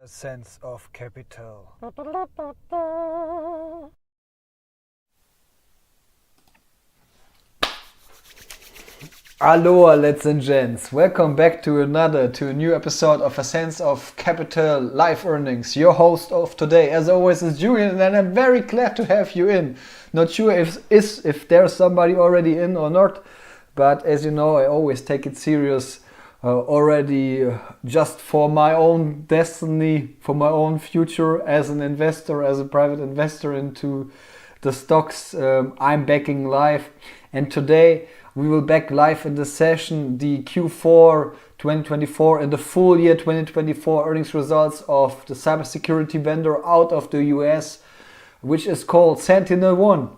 A sense of capital. Aloha, ladies and gents. Welcome back to a new episode of A Sense of Capital Life Earnings. Your host of today, as always, is Julian, and I'm very glad to have you in. Not sure if there's somebody already in or not, but as you know, I always take it serious already just for my own destiny, for my own future as an investor, as a private investor into the stocks I'm backing live. And today we will back live in the session the Q4 2024 and the full year 2024 earnings results of the cybersecurity vendor out of the US, which is called SentinelOne.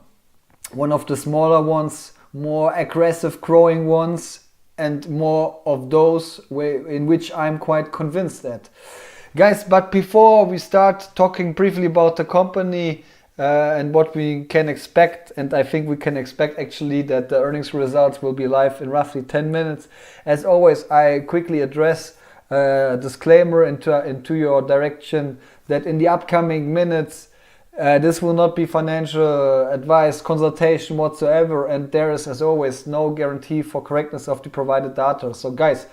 One of the smaller ones, more aggressive growing ones, and more of those in which I'm quite convinced that. Guys, but before we start talking briefly about the company and what we can expect, and I think we can expect actually that the earnings results will be live in roughly 10 minutes. As always, I quickly address a disclaimer into your direction that in the upcoming minutes, this will not be financial advice, consultation whatsoever, and there is, as always, no guarantee for correctness of the provided data. So guys,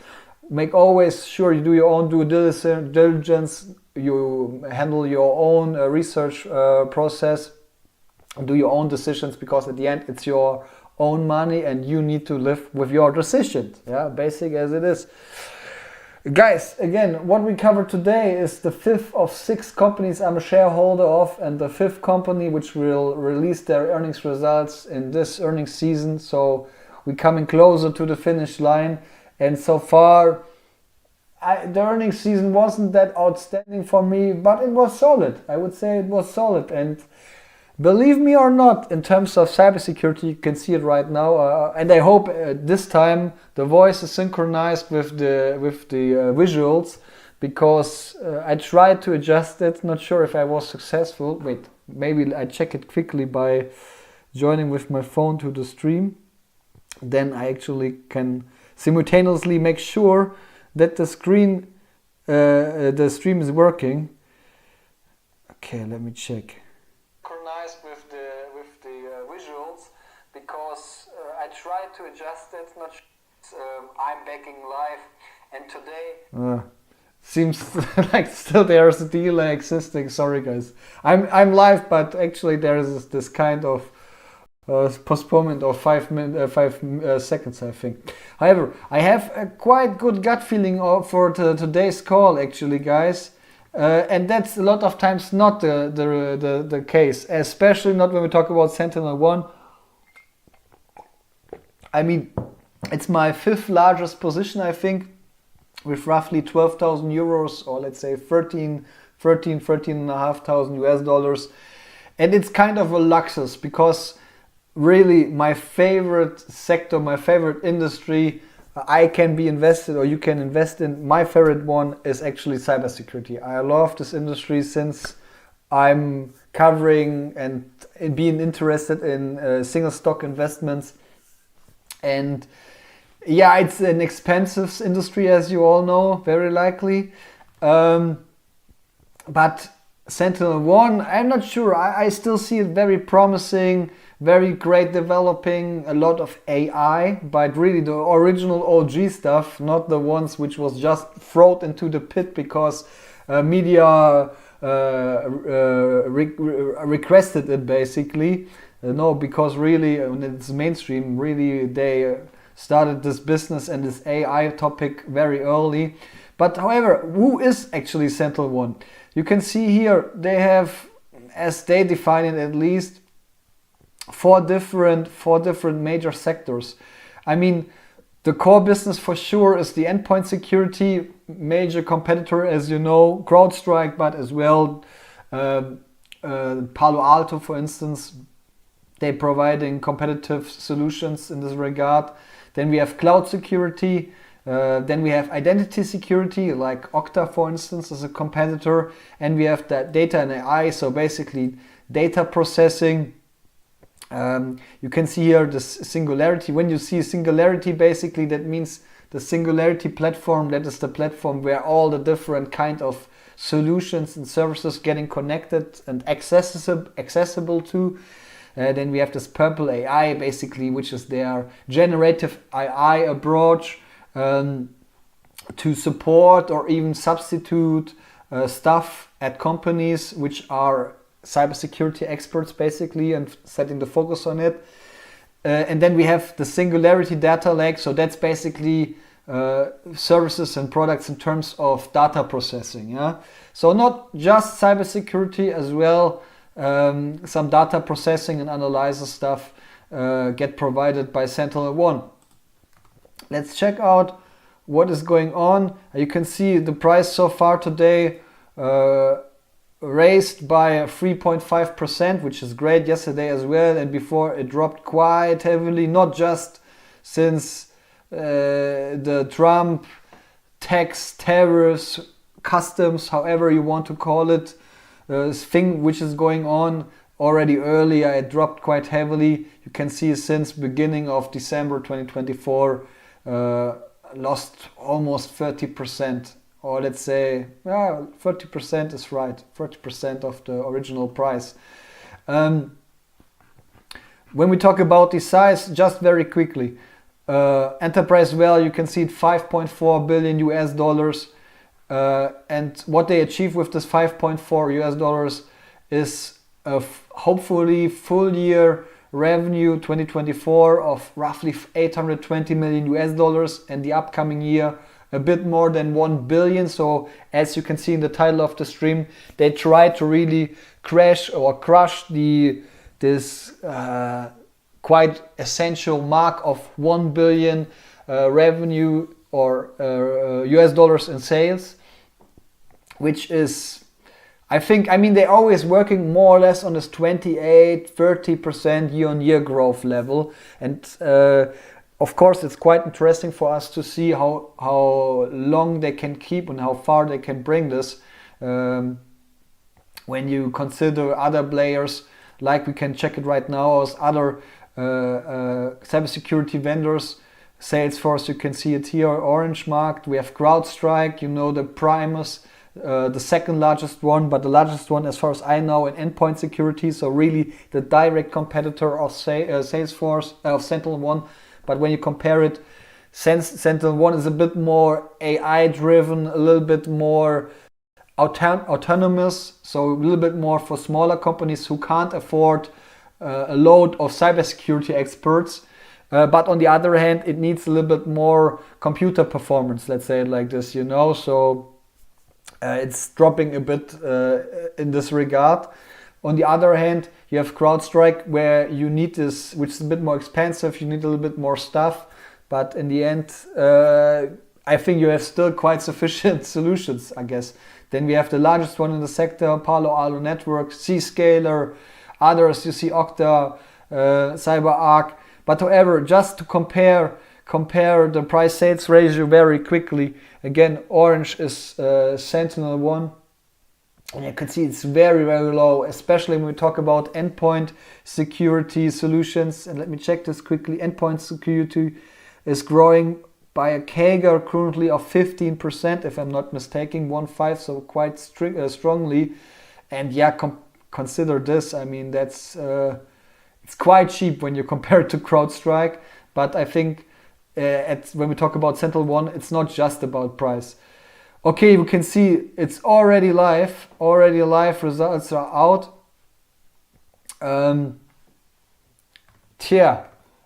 make always sure you do your own due diligence, you handle your own research process, do your own decisions, because at the end it's your own money and you need to live with your decisions. Yeah, basic as it is. Guys, again, what we cover today is the fifth of 6 companies I'm a shareholder of, and the 5th company which will release their earnings results in this earnings season. So we're coming closer to the finish line, and so far the earnings season wasn't that outstanding for me, but it was solid. I would say it was solid, and believe me or not, in terms of cybersecurity, you can see it right now, and I hope this time the voice is synchronized with the visuals, because I tried to adjust it. Not sure if I was successful. Wait, maybe I check it quickly by joining with my phone to the stream. Then I actually can simultaneously make sure that the stream is working. Okay, let me check. With the visuals, because I tried to adjust it. Not sure, I'm backing live, and today seems like still there's a delay existing. Sorry guys, I'm live, but actually there is this kind of postponement of 5 seconds, I think. However, I have a quite good gut feeling for today's call, actually, guys. And that's a lot of times not the case, especially not when we talk about SentinelOne. I mean, it's my 5th largest position, I think, with roughly 12,000 euros, or let's say 13,500 US dollars. And it's kind of a luxus, because really my favorite sector, my favorite industry I can be invested, or you can invest in, my favorite one is actually cybersecurity. I love this industry since I'm covering and being interested in single stock investments. And yeah, it's an expensive industry, as you all know, very likely. But SentinelOne, I'm not sure. I still see it very promising, very great, developing a lot of AI, but really the original OG stuff, not the ones which was just thrown into the pit because media requested it, basically. No, because really when it's mainstream, really they started this business and this AI topic very early. But however, who is actually SentinelOne? You can see here they have, as they define it at least, four different major sectors. I mean, the core business for sure is the endpoint security. Major competitor, as you know, CrowdStrike, but as well Palo Alto, for instance. They're providing competitive solutions in this regard. Then we have cloud security. Then we have identity security, like Okta, for instance, as a competitor. And we have that data and AI, so basically data processing. You can see here the Singularity. When you see Singularity, basically that means the Singularity platform. That is the platform where all the different kind of solutions and services getting connected and accessible to. Then we have this purple AI, basically, which is their generative AI approach to support or even substitute staff at companies which are cybersecurity experts, basically, and setting the focus on it. And then we have the Singularity Data Lake. So that's basically services and products in terms of data processing. Yeah. So not just cybersecurity as well. Some data processing and analysis stuff get provided by SentinelOne. Let's check out what is going on. You can see the price so far today raised by 3.5%, which is great. Yesterday as well, and before it dropped quite heavily, not just since the Trump tax, tariffs, customs, however you want to call it, thing which is going on. Already earlier it dropped quite heavily. You can see since beginning of December 2024 lost almost 30%, or let's say 30% is right, 30% of the original price. When we talk about the size, just very quickly, enterprise value, you can see it $5.4 billion US dollars. And what they achieve with this $5.4 US dollars is hopefully full year revenue 2024 of roughly 820 million US dollars, and the upcoming year a bit more than 1 billion. So as you can see in the title of the stream, they try to really crush this quite essential mark of 1 billion revenue or US dollars in sales, which is, I mean, they're always working more or less on this 28-30% year-on-year growth level. And of course, it's quite interesting for us to see how long they can keep and how far they can bring this. When you consider other players, like we can check it right now, as other cybersecurity vendors, Salesforce, you can see it here, orange marked. We have CrowdStrike, you know, the Primus, the second largest one, but the largest one as far as I know in endpoint security. So really the direct competitor of Salesforce, of SentinelOne. But when you compare it, SentinelOne is a bit more AI driven, a little bit more autonomous. So a little bit more for smaller companies who can't afford a load of cybersecurity experts. But on the other hand, it needs a little bit more computer performance, let's say it like this, you know. So it's dropping a bit in this regard. On the other hand, you have CrowdStrike, where you need this, which is a bit more expensive, you need a little bit more stuff. But in the end, I think you have still quite sufficient solutions, I guess. Then we have the largest one in the sector, Palo Alto Networks, Zscaler, others, you see Okta, CyberArk. But however, just to compare the price sales ratio very quickly, again, orange is SentinelOne, and you can see it's very, very low, especially when we talk about endpoint security solutions. And let me check this quickly. Endpoint security is growing by a CAGR currently of 15%, if I'm not mistaken, 1.5, so quite strongly. And yeah, consider this. I mean, that's it's quite cheap when you compare it to CrowdStrike. But I think when we talk about SentinelOne, it's not just about price. Okay, you can see it's already live. Results are out.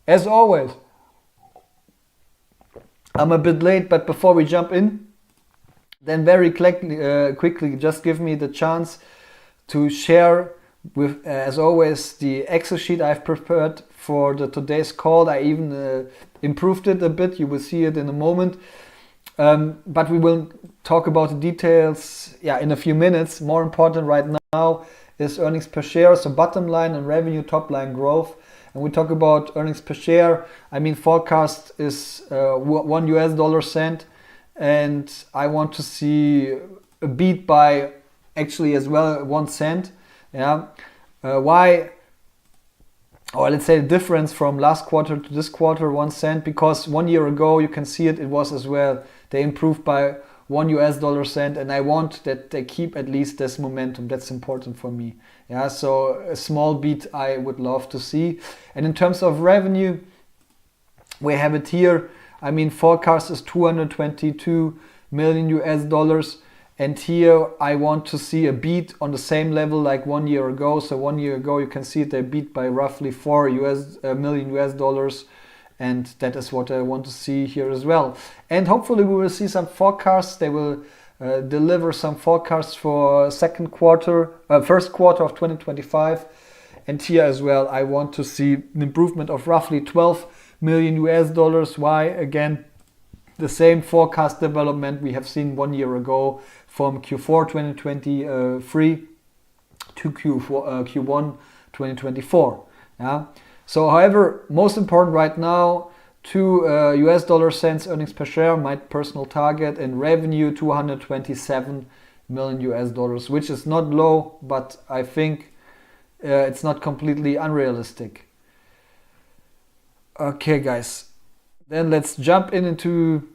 As always, I'm a bit late, but before we jump in, then very quickly, just give me the chance to share with, as always, the Excel sheet I've prepared for today's call. I even improved it a bit. You will see it in a moment. But we will talk about the details in a few minutes. More important right now is earnings per share, so bottom line and revenue, top line growth. And we talk about earnings per share. I mean, forecast is $1, and I want to see a beat by actually as well 1 cent. Why? Or let's say the difference from last quarter to this quarter, 1 cent, because 1 year ago, you can see it was as well, they improved by $1, and I want that they keep at least this momentum. That's important for me. Yeah, so a small beat I would love to see. And in terms of revenue, we have it here. I mean, forecast is $222 million, and here I want to see a beat on the same level like 1 year ago. So 1 year ago, you can see they beat by roughly $4 million, and that is what I want to see here as well. And hopefully we will see some forecasts. They will deliver some forecasts for first quarter of 2025. And here as well, I want to see an improvement of roughly $12 million. Why? Again, the same forecast development we have seen 1 year ago from Q4 2023 to Q1 2024. Yeah. So, however, most important right now, $2 earnings per share, my personal target, and revenue $227 million, which is not low, but I think it's not completely unrealistic. Okay, guys, then let's jump into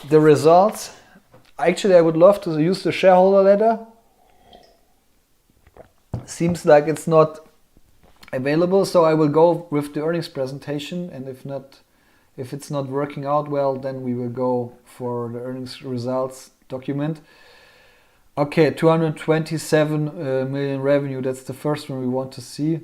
the results. Actually, I would love to use the shareholder letter. Seems like it's not available, so I will go with the earnings presentation, and if it's not working out well, then we will go for the earnings results document. Okay, 227 million revenue. That's the first one we want to see.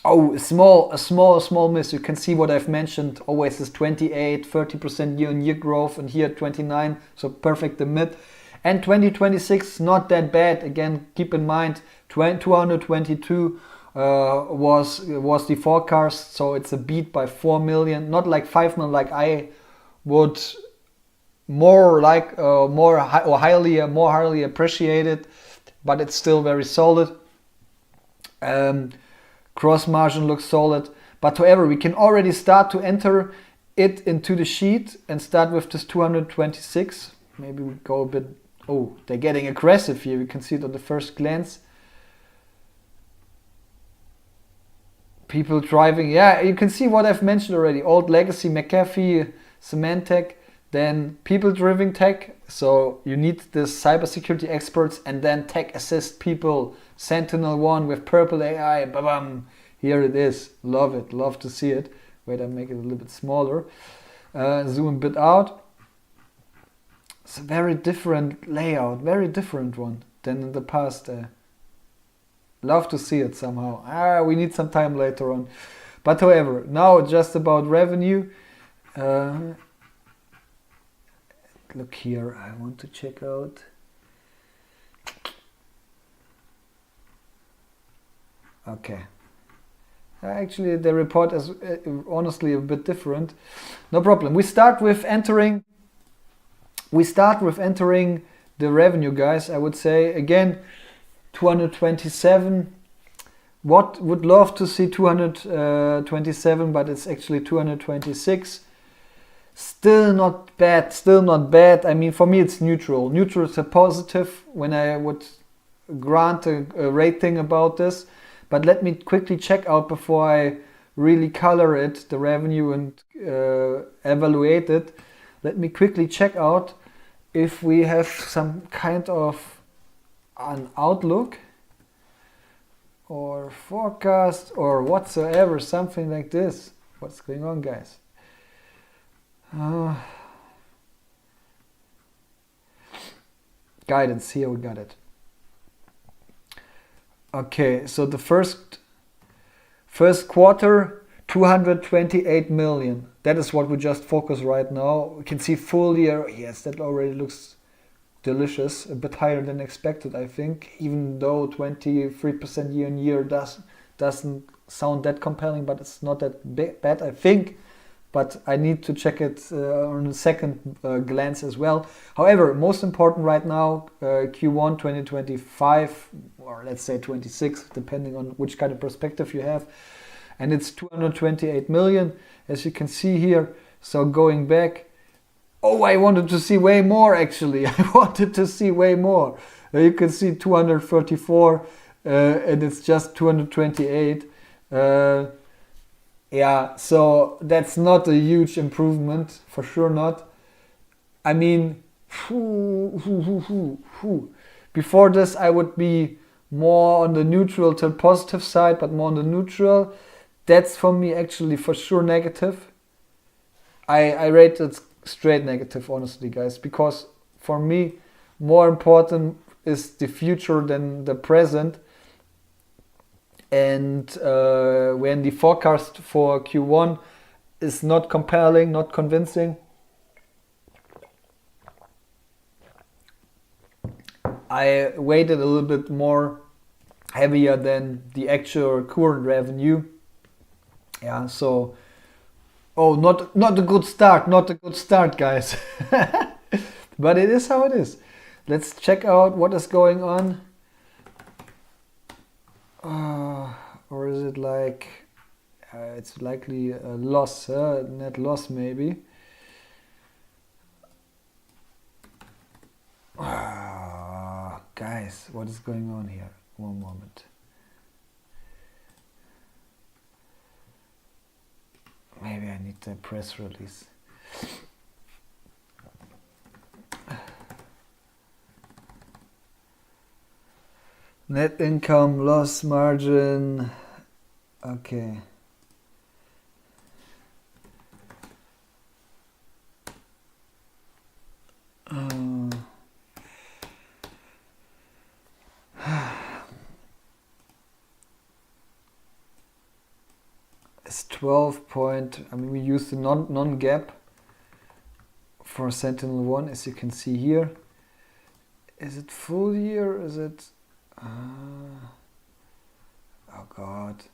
Oh, a small miss. You can see what I've mentioned. Always is 28, 30% year-on-year growth, and here 29. So perfect the mid. And 2026 not that bad. Again, keep in mind 222 was the forecast. So it's a beat by 4 million. Not like 5 million like I would more highly appreciate it, but it's still very solid. Gross margin looks solid, but however, we can already start to enter it into the sheet and start with this 226. Maybe we go a bit, oh, they're getting aggressive here. We can see it on the first glance. People driving, yeah, you can see what I've mentioned already. Old legacy, McAfee, Symantec, then people-driven tech. So you need the cybersecurity experts and then tech assist people. SentinelOne with purple AI, bam, here it is. Love it, love to see it. Wait, I make it a little bit smaller. Zoom a bit out. It's a very different layout, very different one than in the past. Love to see it somehow. We need some time later on. But however, now just about revenue. Look here, I want to check out. Okay. Actually, the report is honestly a bit different. No problem. We start with entering the revenue, guys. I would say again 227. What would love to see 227, but it's actually 226. Still not bad. I mean, for me it's neutral. Neutral is a positive when I would grant a rating about this. But let me quickly check out before I really color it, the revenue, and evaluate it. Let me quickly check out if we have some kind of an outlook or forecast or whatsoever, something like this. What's going on, guys? Guidance, here we got it. Okay, so the first quarter, 228 million. That is what we just focus right now. We can see full year. Yes, that already looks delicious. A bit higher than expected, I think. Even though 23% year on year doesn't sound that compelling, but it's not that bad, I think. But I need to check it on a second glance as well. However, most important right now, Q1 2025, or let's say 26, depending on which kind of perspective you have. And it's 228 million, as you can see here. So going back, I wanted to see way more actually. I wanted to see way more. You can see 234 and it's just 228. Yeah, so that's not a huge improvement, for sure not. I mean, before this I would be more on the neutral to positive side, but more on the neutral. That's for me actually for sure negative. I rate it straight negative, honestly, guys, because for me more important is the future than the present. And when the forecast for Q1 is not compelling, not convincing, I weighted a little bit more heavier than the actual current revenue. Yeah, so not a good start, guys. But it is how it is. Let's check out what is going on. Or is it like it's likely a loss, net loss maybe. Guys, what is going on here? One moment. Maybe I need the press release. Net income, loss margin. Okay. It's 12 point. I mean, we use the non-gap for SentinelOne, as you can see here. Is it full year? Is it? Oh God,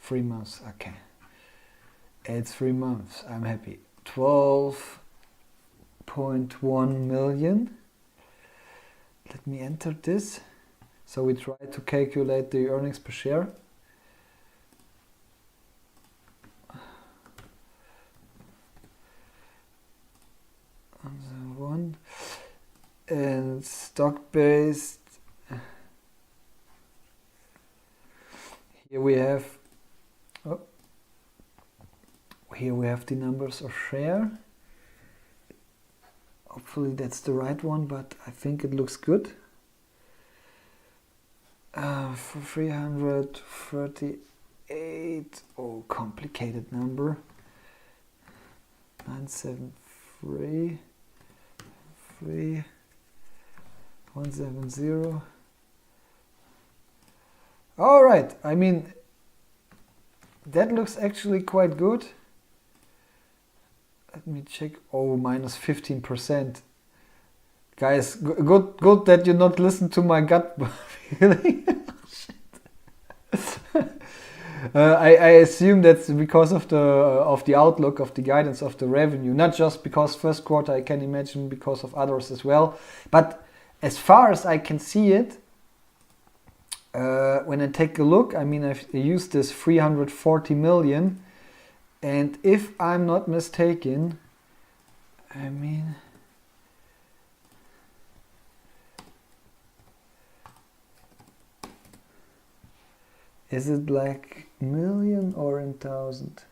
3 months. Okay, it's 3 months. I'm happy. 12.1 million. Let me enter this. So we try to calculate the earnings per share. One and stock-based. Here we have. Here we have the numbers of share. Hopefully that's the right one, but I think it looks good. For 338. Oh, complicated number. 973. 170. All right. I mean, that looks actually quite good. Let me check. Oh, minus 15%. Guys, good that you not listen to my gut feeling. I assume that's because of the outlook of the guidance of the revenue, not just because first quarter. I can imagine because of others as well. But as far as I can see it, when I take a look, I mean, I've used this 340 million, and if I'm not mistaken, I mean. Is it like million or in thousand?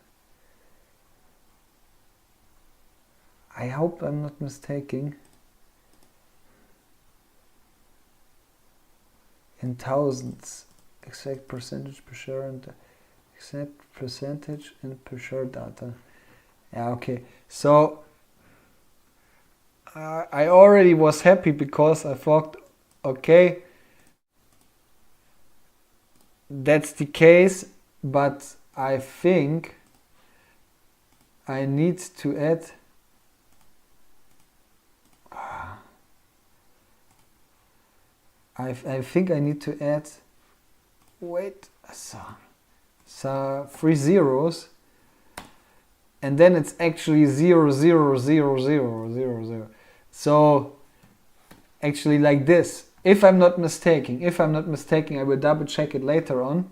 I hope I'm not mistaken. In thousands, exact percentage per share and exact percentage and per share data. Yeah, okay. So I already was happy because I thought, okay, that's the case, but I think I need to add I think I need to add so 3 zeros, and then it's actually 0, 0, 0, 0, 0, 0. So actually like this. If I'm not mistaken, I will double check it later on.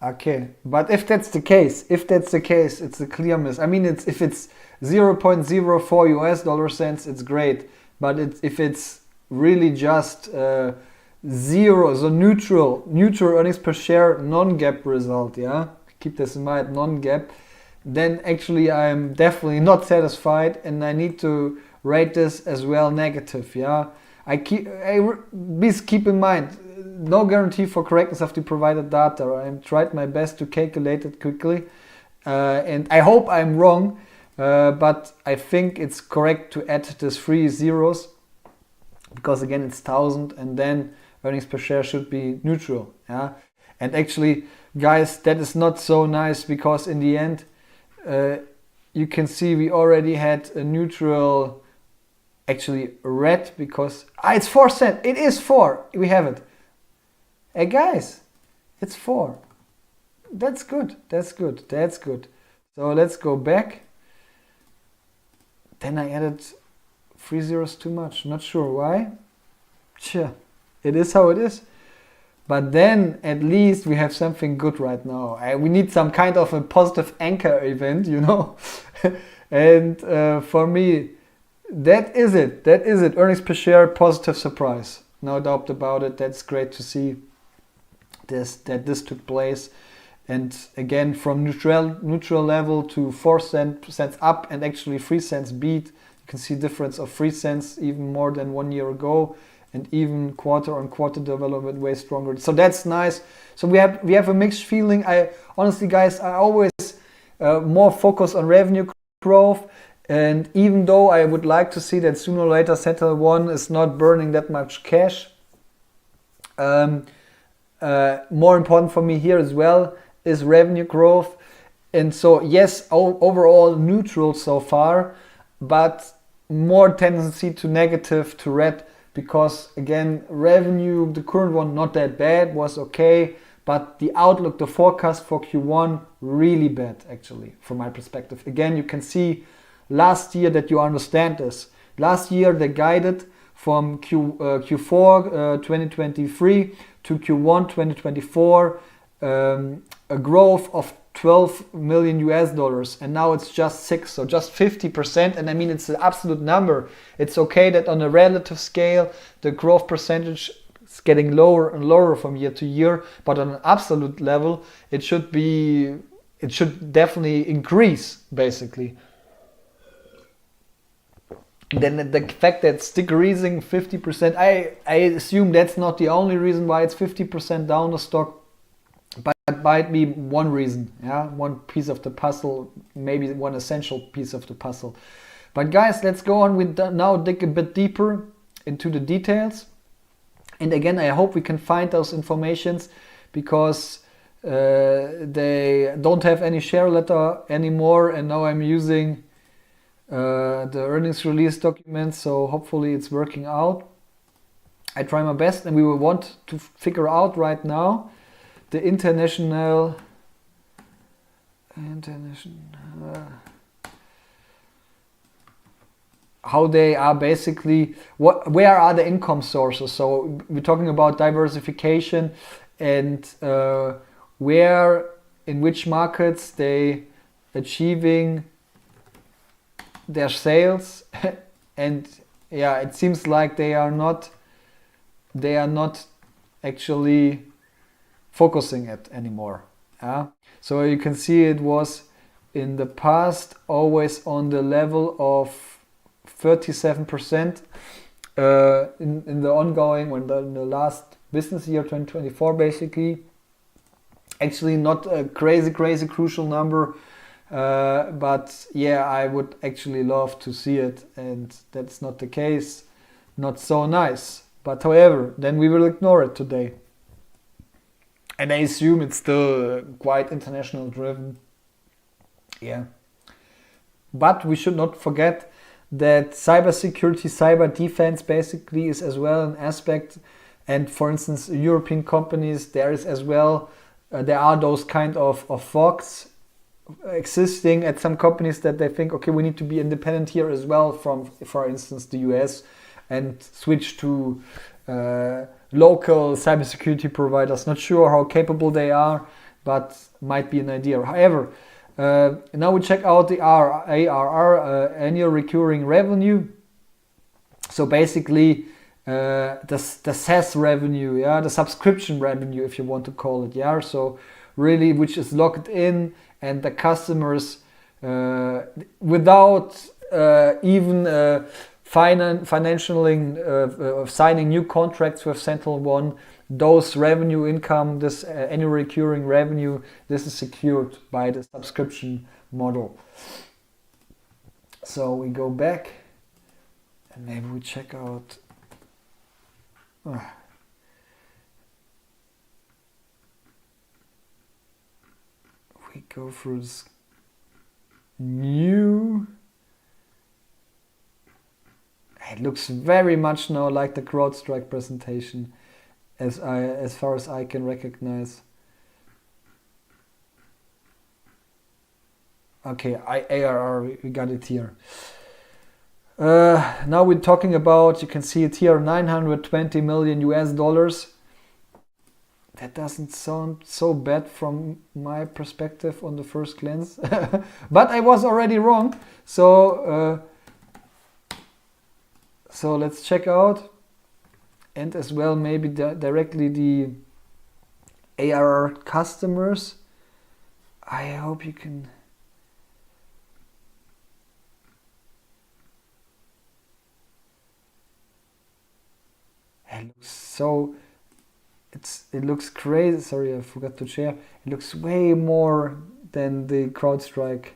Okay, but if that's the case, it's a clear miss. I mean, if it's 0.04 US dollar cents, it's great. But if it's really just zero, so neutral earnings per share non-GAAP result, yeah, keep this in mind, non-GAAP, then actually I'm definitely not satisfied, and I need to rate this as well negative, yeah. Please keep in mind, no guarantee for correctness of the provided data. I tried my best to calculate it quickly, and I hope I'm wrong, but I think it's correct to add this 3 zeros, because again it's 1000, and then earnings per share should be neutral, yeah. And actually, guys, that is not so nice, because in the end, you can see we already had a neutral, actually red, because it's 4 cents. It is 4. We have it. Hey guys, it's 4. That's good. That's good. That's good. So let's go back. Then I added 3 zeros too much. Not sure why. Sure, it is how it is. But then at least we have something good right now. We need some kind of a positive anchor event, you know. And for me, that is it. That is it. Earnings per share, positive surprise. No doubt about it. That's great to see that this took place. And again, from neutral level to 4 cents up, and actually 3 cents beat. You can see difference of 3 cents even more than 1 year ago. And even quarter-on-quarter development way stronger. So that's nice. So we have a mixed feeling. Honestly, guys, I always more focus on revenue growth. And even though I would like to see that sooner or later SentinelOne is not burning that much cash, more important for me here as well is revenue growth. And so yes, overall neutral so far, but more tendency to negative, to red. Because again, revenue, the current one, not that bad, was okay, but the outlook, the forecast for Q1, really bad actually, from my perspective. Again, you can see last year that you understand this. Last year they guided from Q4 2023 to Q1 2024 a growth of 12 million US dollars, and now it's just 6, so just 50%. And I mean, it's an absolute number. It's okay that on a relative scale the growth percentage is getting lower and lower from year to year, but on an absolute level it should definitely increase basically. Then the fact that it's decreasing 50%, I assume that's not the only reason why it's 50% down the stock. But that might be one reason, yeah, one piece of the puzzle, maybe one essential piece of the puzzle. But guys, let's go on with now dig a bit deeper into the details. And again, I hope we can find those informations, because they don't have any share letter anymore, and now I'm using the earnings release document, so hopefully it's working out. I try my best, and we will want to figure out right now the international how they are basically, where are the income sources. So we're talking about diversification, and where, in which markets they achieving their sales. And yeah, it seems like they are not actually focusing it anymore. Yeah? So you can see it was in the past always on the level of 37% in the ongoing, in the last business year 2024 basically. Actually not a crazy crucial number, but yeah, I would actually love to see it, and that's not the case. Not so nice. But however, then we will ignore it today. And I assume it's still quite international driven. Yeah. But we should not forget that cybersecurity, cyber defense basically is as well an aspect. And for instance, European companies, there is as well, there are those kind of fogs existing at some companies that they think, okay, we need to be independent here as well from, for instance, the US, and switch to local cybersecurity providers. Not sure how capable they are, but might be an idea. However, now we check out the ARR, annual recurring revenue. So basically, the SaaS revenue, yeah, the subscription revenue, if you want to call it, yeah. So really, which is locked in, and the customers without even financially signing new contracts with SentinelOne, those revenue income, this annual recurring revenue, this is secured by the subscription model. So we go back and maybe we check out. We go through this new. It looks very much now like the CrowdStrike presentation, as far as I can recognize. Okay, ARR, we got it here. Now we're talking about, you can see it here, 920 million US dollars. That doesn't sound so bad from my perspective on the first glance, but I was already wrong. So let's check out, and as well maybe directly the ARR customers. I hope you can. It looks crazy. Sorry, I forgot to share. It looks way more than the CrowdStrike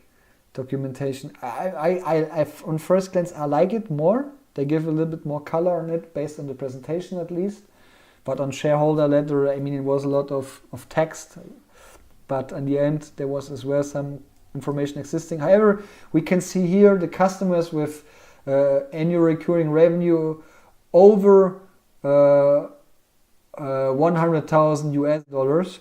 documentation. I on first glance I like it more. They give a little bit more color on it based on the presentation at least. But on shareholder letter, I mean, it was a lot of text. But in the end, there was as well some information existing. However, we can see here the customers with annual recurring revenue over 100,000 US dollars,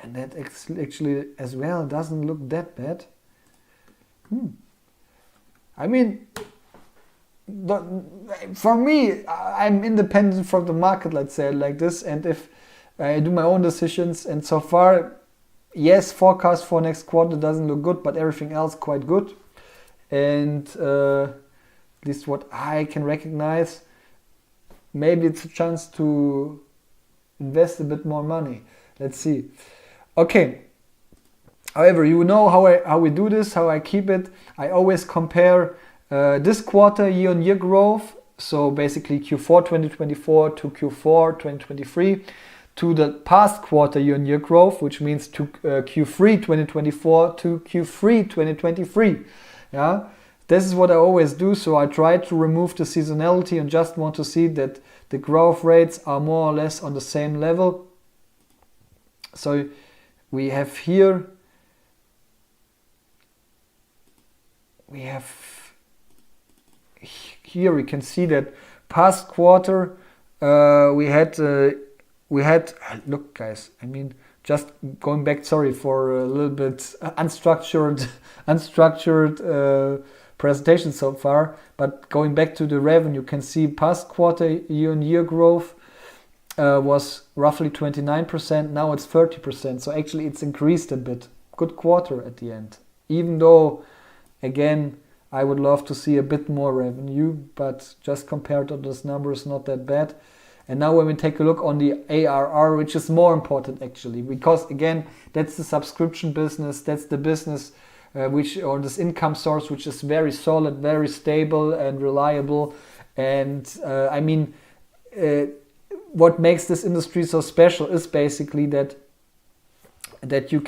and that actually as well doesn't look that bad. I mean, for me, I'm independent from the market, let's say like this, and if I do my own decisions, and so far, yes, forecast for next quarter doesn't look good, but everything else quite good, and at least what I can recognize. Maybe it's a chance to invest a bit more money. Let's see. Okay. However, you know how we do this, how I keep it. I always compare this quarter year-on-year growth. So basically Q4 2024 to Q4 2023 to the past quarter year-on-year growth, which means to Q3 2024 to Q3 2023. Yeah. This is what I always do, so I try to remove the seasonality and just want to see that the growth rates are more or less on the same level. So we have here, we can see that past quarter we had look guys, I mean, just going back, sorry for a little bit unstructured presentation so far, but going back to the revenue, you can see past quarter year-on-year growth was roughly 29%. Now it's 30%. So actually it's increased a bit. Good quarter at the end. Even though, again, I would love to see a bit more revenue, but just compared to those numbers, not that bad. And now when we take a look on the ARR, which is more important actually, because again, that's the subscription business, that's the business or this income source, which is very solid, very stable and reliable. And I mean, what makes this industry so special is basically that you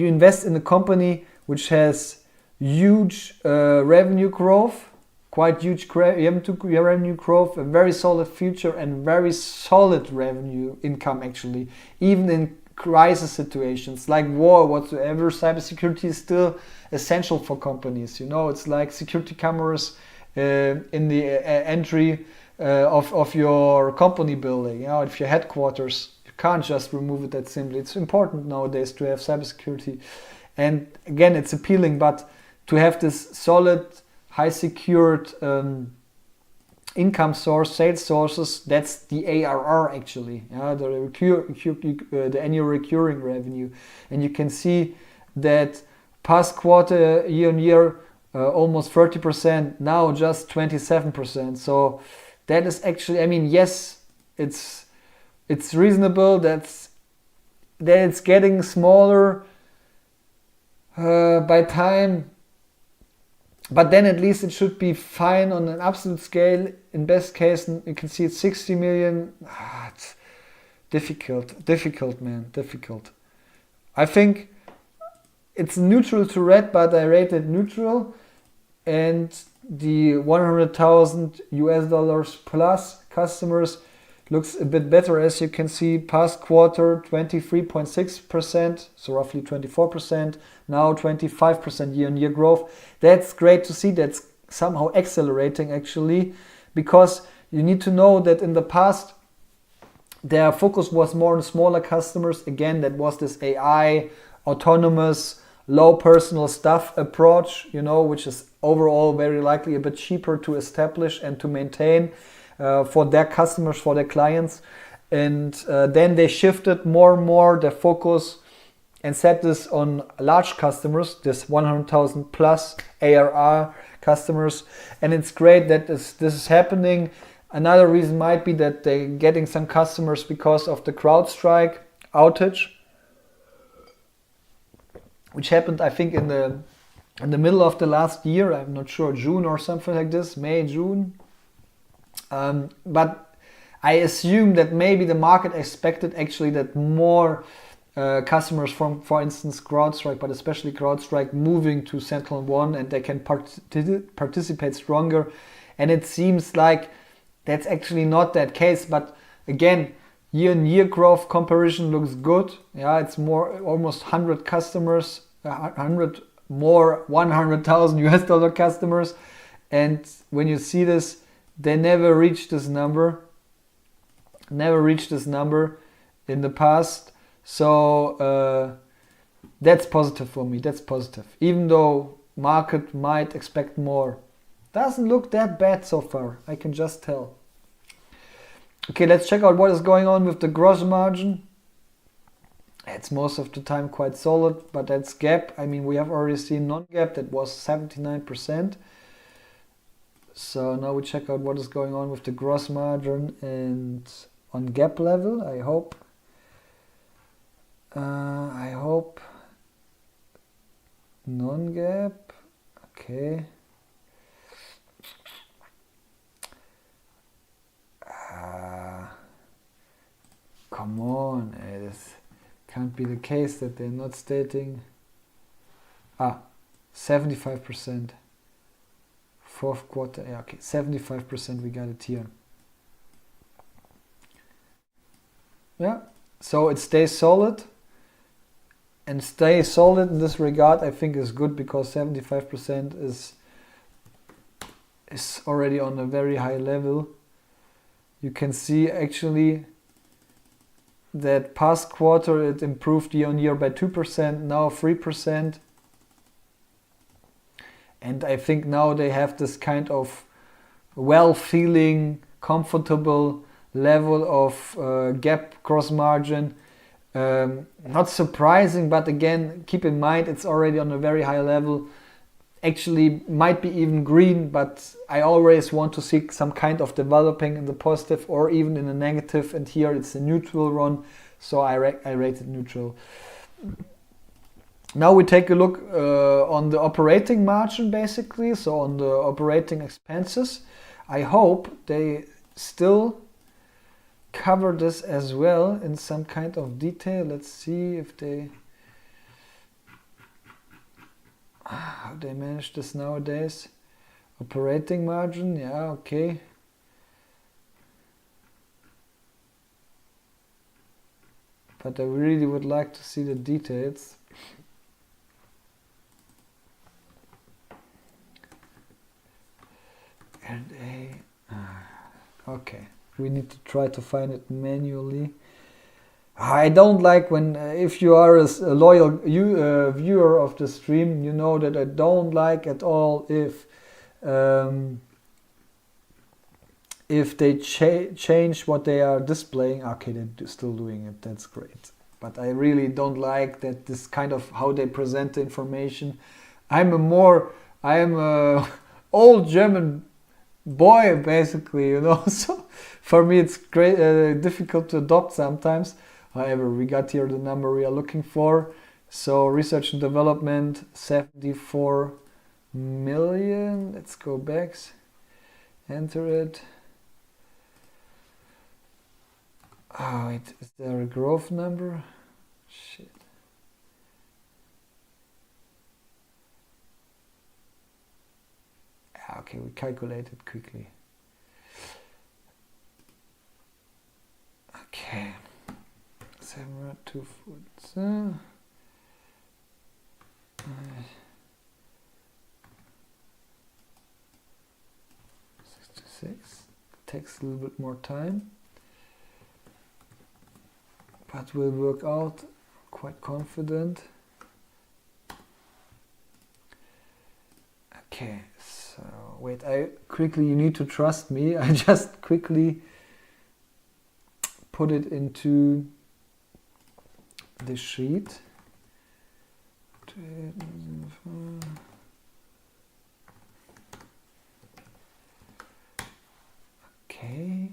invest in a company which has huge revenue growth, quite huge revenue growth, a very solid future, and very solid revenue income actually, even in crisis situations like war whatsoever. Cybersecurity is still essential for companies. You know, it's like security cameras in the entry of your company building. You know, if your headquarters, you can't just remove it that simply. It's important nowadays to have cybersecurity, and again, it's appealing, but to have this solid, high secured income source, sales sources, that's the ARR actually, the annual recurring revenue. And you can see that past quarter year-on-year almost 30%, now just 27%. So that is actually, I mean, yes, it's reasonable that it's getting smaller by time, but then at least it should be fine on an absolute scale. In best case, you can see it's 60 million. It's difficult, man, difficult. I think it's neutral to red, but I rate it neutral. And the 100,000 US dollars plus customers looks a bit better, as you can see. Past quarter 23.6%, so roughly 24%. Now 25% year-on-year growth. That's great to see. That's somehow accelerating actually, because you need to know that in the past their focus was more on smaller customers. Again, that was this AI, autonomous, low personal staff approach, which is overall very likely a bit cheaper to establish and to maintain for their customers, for their clients. And then they shifted more and more their focus and set this on large customers, this 100,000 plus ARR customers. And it's great that this is happening. Another reason might be that they're getting some customers because of the CrowdStrike outage, which happened, I think, in the middle of the last year. I'm not sure, June or something like this, May, June. But I assume that maybe the market expected actually that more customers from, for instance, CrowdStrike, but especially CrowdStrike, moving to SentinelOne, and they can participate stronger. And it seems like that's actually not that case. But again, year-on-year growth comparison looks good. Yeah, it's more, almost 100 customers, 100 more, 100,000 US dollar customers. And when you see this, they never reached this number in the past. So that's positive for me. That's positive. Even though market might expect more. Doesn't look that bad so far. I can just tell. Okay, let's check out what is going on with the gross margin. It's most of the time quite solid, but that's GAAP. I mean, we have already seen non-GAAP that was 79%. So now we check out what is going on with the gross margin and on GAAP level. I hope non-GAAP. Okay. Come on, this can't be the case that they're not stating. 75%. Fourth quarter, yeah, okay, 75% we got it here. Yeah, so it stays solid. And stay solid in this regard, I think, is good, because 75% is already on a very high level. You can see actually that past quarter it improved year-on-year by 2%, now 3%. And I think now they have this kind of well-feeling, comfortable level of GAAP gross margin. Not surprising, but again, keep in mind it's already on a very high level. Actually might be even green, but I always want to see some kind of developing in the positive or even in the negative, and here it's a neutral one, so I rate it neutral. Now we take a look on the operating margin, basically, so on the operating expenses. I hope they still cover this as well in some kind of detail. Let's see if they how they manage this nowadays. Operating margin, yeah, okay. But I really would like to see the details. And okay, we need to try to find it manually. I don't like when, if you are a loyal viewer of the stream, you know that I don't like at all if they change what they are displaying. Okay, they're still doing it, that's great. But I really don't like that, this kind of how they present the information. I'm a more I am a old German boy, basically, you know. So for me, it's great, difficult to adopt sometimes. However, we got here the number we are looking for. So research and development, 74 million. Let's go back, enter it. Oh, wait, is there a growth number? Shit. Okay, we calculate it quickly. Okay. 2 foot. 66. Takes a little bit more time, but will work out. Quite confident. Okay, so wait, you need to trust me. I just quickly put it into the sheet. Okay.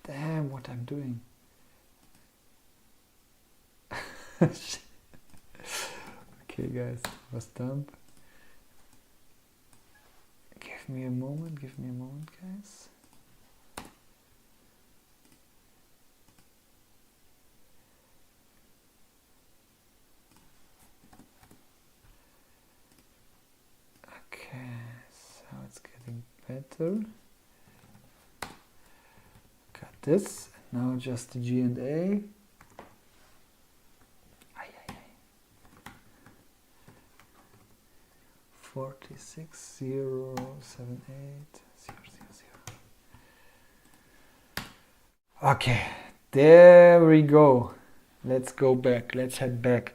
Damn, what I'm doing. Okay, guys, was done. Give me a moment, guys. Okay, so it's getting better. Got this. Now just the G&A. 46,078,000. Okay, there we go. Let's go back. Let's head back.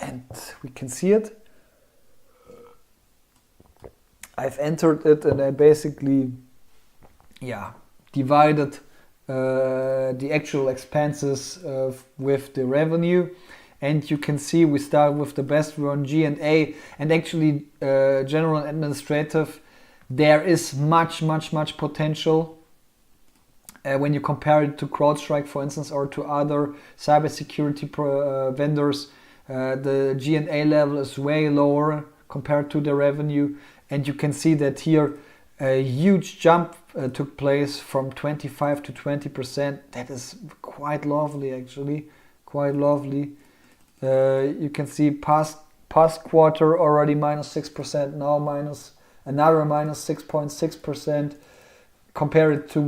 And we can see it. I've entered it and I basically, divided the actual expenses with the revenue. And you can see we start with the best one, G&A, and actually general and administrative. There is much potential when you compare it to CrowdStrike, for instance, or to other cybersecurity vendors. The G&A level is way lower compared to the revenue, and you can see that here a huge jump took place from 25 to 20%. That is quite lovely, actually, quite lovely. You can see past quarter already -6%, now another -6.6%. Compare it to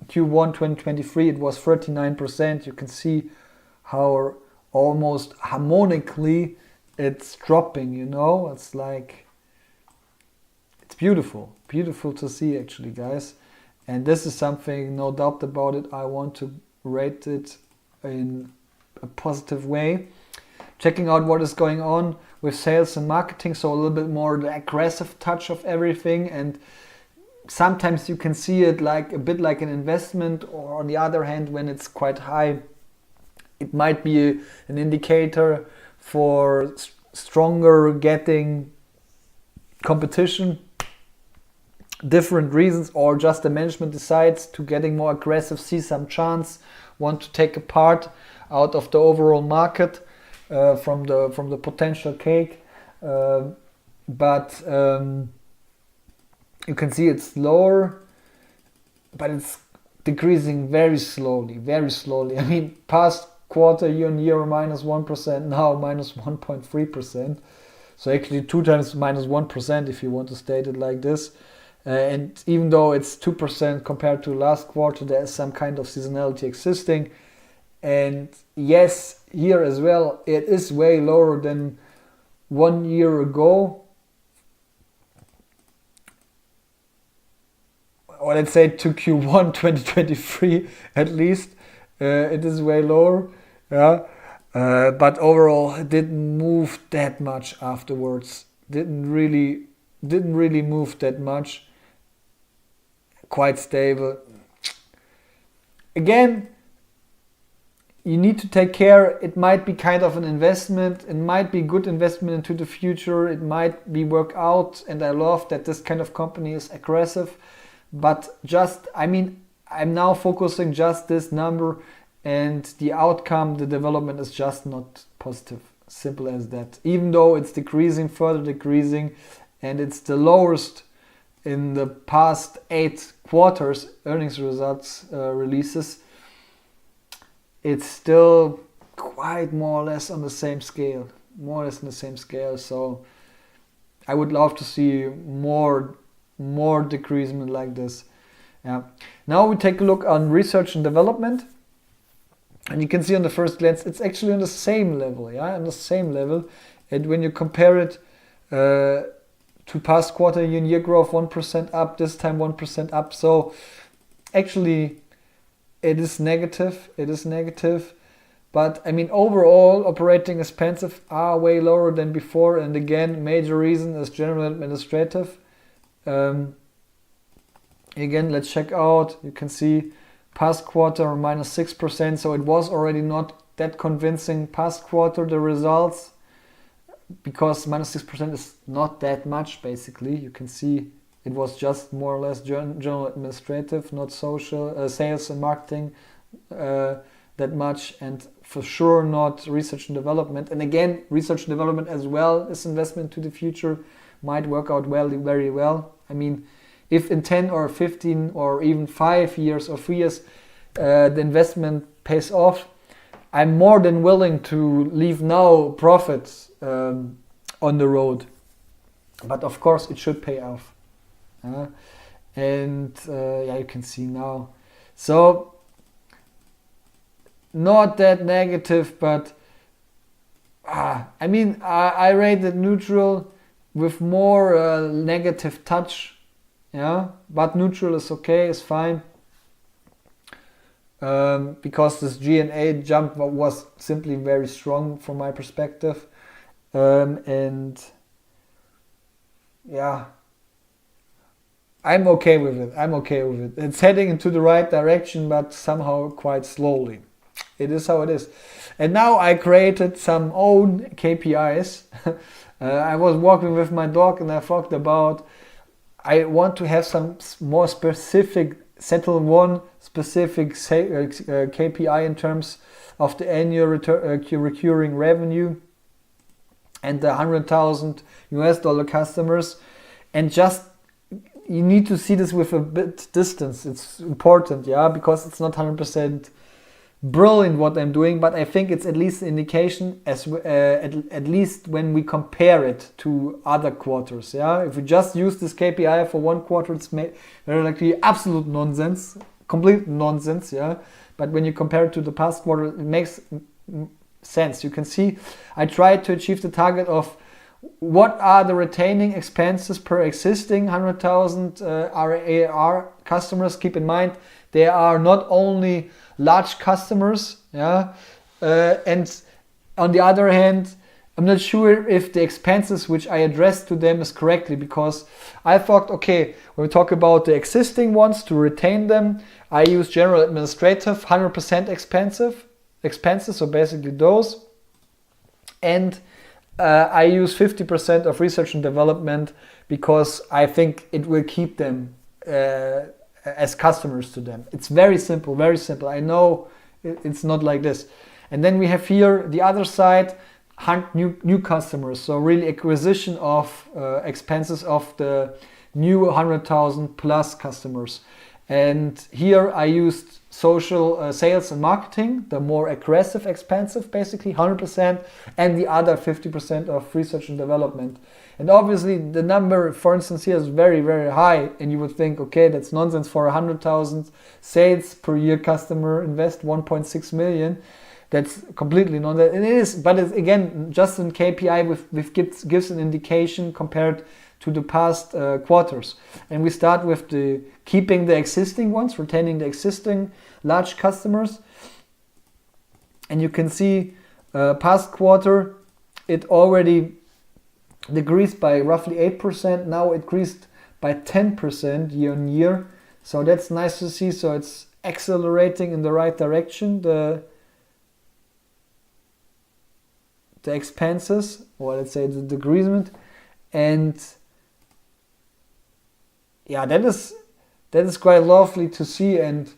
Q1 2023, it was 39%. You can see how almost harmonically it's dropping, you know. It's like, it's beautiful to see, actually, guys. And this is something, no doubt about it, I want to rate it in a positive way. Checking out what is going on with sales and marketing, so a little bit more the aggressive touch of everything, and sometimes you can see it like a bit like an investment, or on the other hand, when it's quite high, it might be an indicator for stronger getting competition, different reasons, or just the management decides to getting more aggressive, see some chance, want to take a part out of the overall market. From the potential cake, but you can see it's lower, but it's decreasing very slowly. I mean, past quarter year-on-year -1%, now -1.3%. So actually 2 times -1% if you want to state it like this. And even though it's 2% compared to last quarter, there is some kind of seasonality existing. And yes, here as well, it is way lower than 1 year ago. Or let's say to Q1 2023 at least. It is way lower. Yeah. But overall, it didn't move that much afterwards. Didn't really didn't really move that much. Quite stable. Again, you need to take care. It might be kind of an investment. It might be good investment into the future. It might be work out. And I love that this kind of company is aggressive. But I'm now focusing just this number, and the outcome, the development is just not positive. Simple as that. Even though it's decreasing, further decreasing, and it's the lowest in the past 8 quarters earnings results releases, it's still quite more or less on the same scale. So I would love to see more decreasement like this. Yeah. Now we take a look on research and development. And you can see on the first glance, it's actually on the same level. Yeah, on the same level. And when you compare it to past quarter year growth, 1% up, this time 1% up. So actually it is negative. But overall operating expenses are way lower than before. And again, major reason is general administrative. Again, let's check out. You can see past quarter -6%. So it was already not that convincing past quarter, the results, because -6% is not that much basically. You can see it was just more or less general administrative, not social, sales and marketing that much, and for sure not research and development. And again, research and development as well as investment to the future might work out very well. If in 10 or 15 or even 5 years or 3 years the investment pays off, I'm more than willing to leave now profits on the road. But of course it should pay off. You can see now. So not that negative, but I rate it neutral with more negative touch. Yeah, but neutral is okay, is fine. Because this G&A jump was simply very strong from my perspective. I'm okay with it. It's heading into the right direction, but somehow quite slowly. It is how it is. And now I created some own KPIs. I was walking with my dog and I thought about, I want to have some more specific SentinelOne specific KPI in terms of the annual recurring revenue and the $100,000 customers. And just, you need to see this with a bit distance. It's important, because it's not 100% brilliant what I'm doing, but I think it's at least an indication, at least when we compare it to other quarters. If we just use this KPI for one quarter, it's very likely absolute nonsense, complete nonsense. But when you compare it to the past quarter, it makes sense. You can see I tried to achieve the target of what are the retaining expenses per existing 100,000 ARR customers. Keep in mind, they are not only large customers, and on the other hand, I'm not sure if the expenses which I addressed to them is correctly, because I thought, okay, when we talk about the existing ones, to retain them, I use general administrative 100% expenses, so basically those, and I use 50% of research and development because I think it will keep them as customers to them. It's very simple. I know it's not like this. And then we have here the other side, hunt new customers. So really acquisition of expenses of the new 100,000 plus customers. And here I used social sales and marketing, the more aggressive expensive, basically 100%, and the other 50% of research and development. And obviously the number, for instance, here is very, very high, and you would think, okay, that's nonsense for 100,000 sales per year customer, invest 1.6 million. That's completely nonsense. And it is, but it's again just in KPI with gives an indication compared to the past quarters. And we start with the keeping the existing ones, retaining the existing large customers. And you can see past quarter, it already decreased by roughly 8%. Now it increased by 10% year on year. So that's nice to see. So it's accelerating in the right direction. The expenses, or let's say the decreasement, and yeah, that is quite lovely to see. And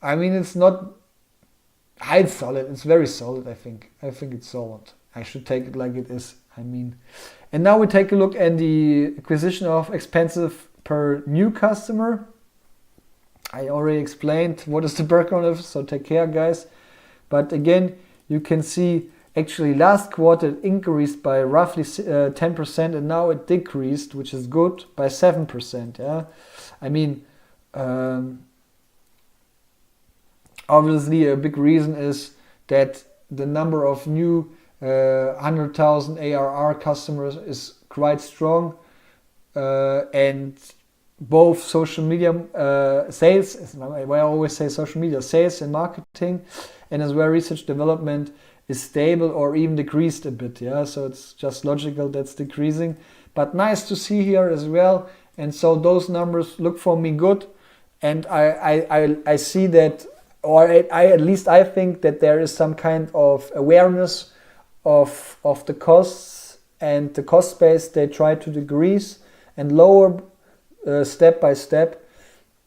I mean, it's not it's solid. It's very solid. I think it's solid. I should take it like it is. I mean, and now we take a look at the acquisition of expensive per new customer. I already explained what is the background of, so take care, guys. But again, you can see actually last quarter it increased by roughly 10%, and now it decreased, which is good, by 7%. Yeah, I mean, obviously a big reason is that the number of new 100,000 ARR customers is quite strong, and both social media sales, I always say social media sales and marketing, and as well research development is stable or even decreased a bit. Yeah, so it's just logical that's decreasing, but nice to see here as well. And so those numbers look for me good, and I see that, or at least I think that there is some kind of awareness of the costs and the cost base they try to decrease and lower step by step,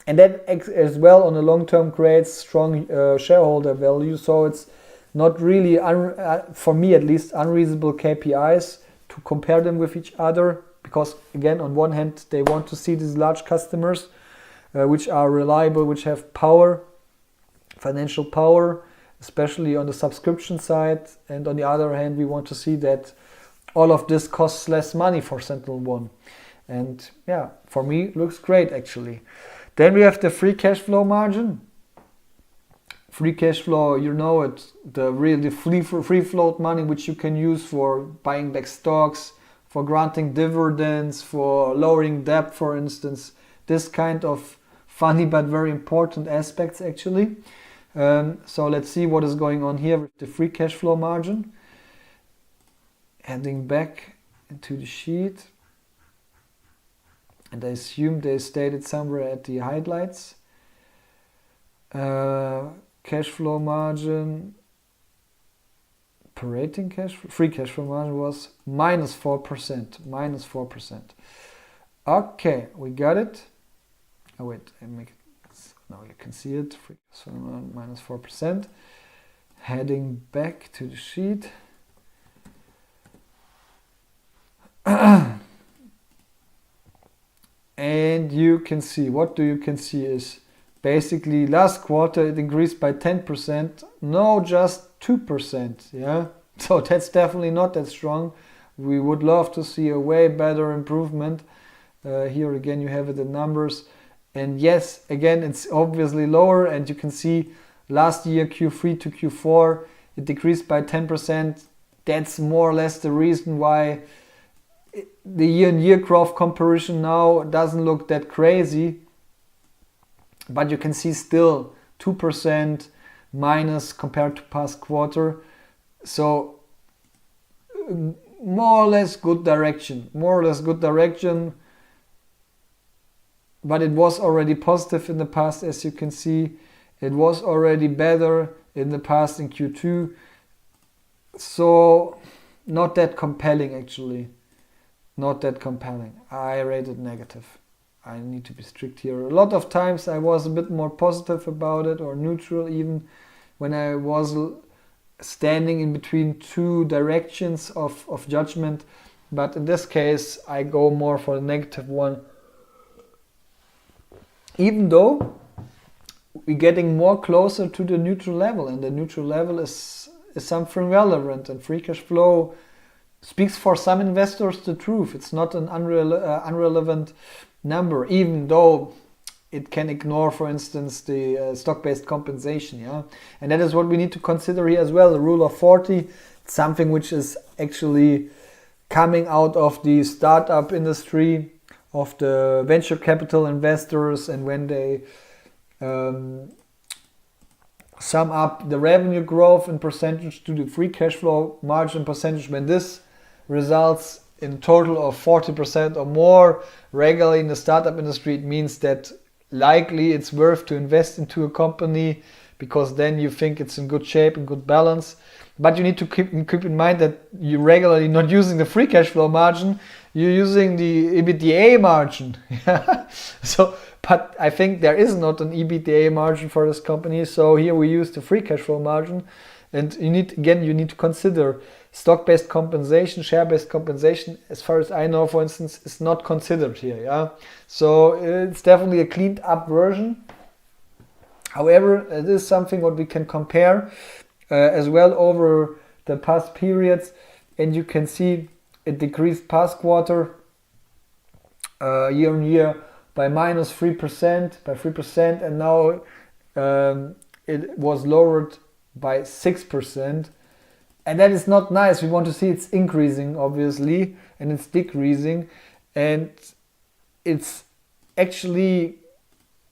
and that as well on the long term creates strong shareholder value. So it's not really for me at least unreasonable KPIs to compare them with each other, because again, on one hand they want to see these large customers which are reliable, which have power, financial power, especially on the subscription side, and on the other hand we want to see that all of this costs less money for SentinelOne. And yeah, for me it looks great actually. Then we have the free cash flow margin. Free cash flow, you know it, the free float money which you can use for buying back stocks, for granting dividends, for lowering debt, for instance. This kind of funny but very important aspects actually. So let's see what is going on here with the free cash flow margin. Heading back into the sheet. And I assume they stated somewhere at the highlights. Cash flow margin, operating cash flow, free cash flow margin was -4%. Okay, we got it. Oh wait, I make it. Now you can see it. Free cash flow margin -4%. Heading back to the sheet. And you can see, what you can see is basically last quarter it increased by 10%, no, just 2%, yeah? So that's definitely not that strong. We would love to see a way better improvement. Here again you have it in numbers, and yes, again it's obviously lower, and you can see last year Q3 to Q4 it decreased by 10%. That's more or less the reason why the year-on-year growth comparison now doesn't look that crazy, but you can see still 2% minus compared to past quarter. So more or less good direction, but it was already positive in the past, as you can see. It was already better in the past in Q2. So not that compelling actually. Not that compelling. I rate it negative. I need to be strict here. A lot of times I was a bit more positive about it, or neutral even, when I was standing in between two directions of judgment. But in this case I go more for the negative one. Even though we're getting more closer to the neutral level, and the neutral level is something relevant, and free cash flow speaks for some investors the truth. It's not an unrelevant number, even though it can ignore, for instance, the stock-based compensation. Yeah, and that is what we need to consider here as well. The rule of 40, something which is actually coming out of the startup industry, of the venture capital investors, and when they sum up the revenue growth in percentage to the free cash flow margin percentage, when this results in total of 40% or more regularly in the startup industry, it means that likely it's worth to invest into a company, because then you think it's in good shape, in good balance. But you need to keep in mind that you're regularly not using the free cash flow margin, you're using the EBITDA margin. So, but I think there is not an EBITDA margin for this company, so here we use the free cash flow margin. And you need to consider stock-based compensation, share-based compensation, as far as I know, for instance, is not considered here. Yeah, so it's definitely a cleaned up version. However, it is something what we can compare as well over the past periods, and you can see it decreased past quarter year on year by minus 3%, and now it was lowered by 6%, and that is not nice. We want to see it's increasing, obviously, and it's decreasing, and it's actually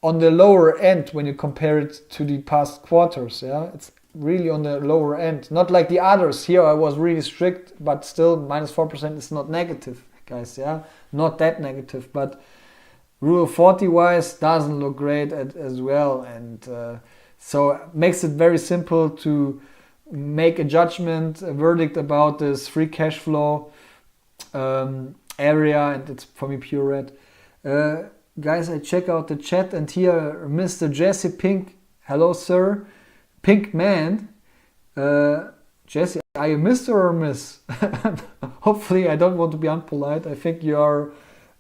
on the lower end when you compare it to the past quarters. Yeah, it's really on the lower end, not like the others. Here I was really strict, but still minus 4% is not negative, guys. Yeah, not that negative, but Rule of 40 wise doesn't look great as well, and so it makes it very simple to make a judgment, a verdict about this free cash flow area, and it's for me pure red. Guys, I check out the chat, and here Mr. Jesse Pink, hello sir, Pink Man. Jesse, are you Mr. or Miss? Hopefully I don't want to be unpolite. I think you are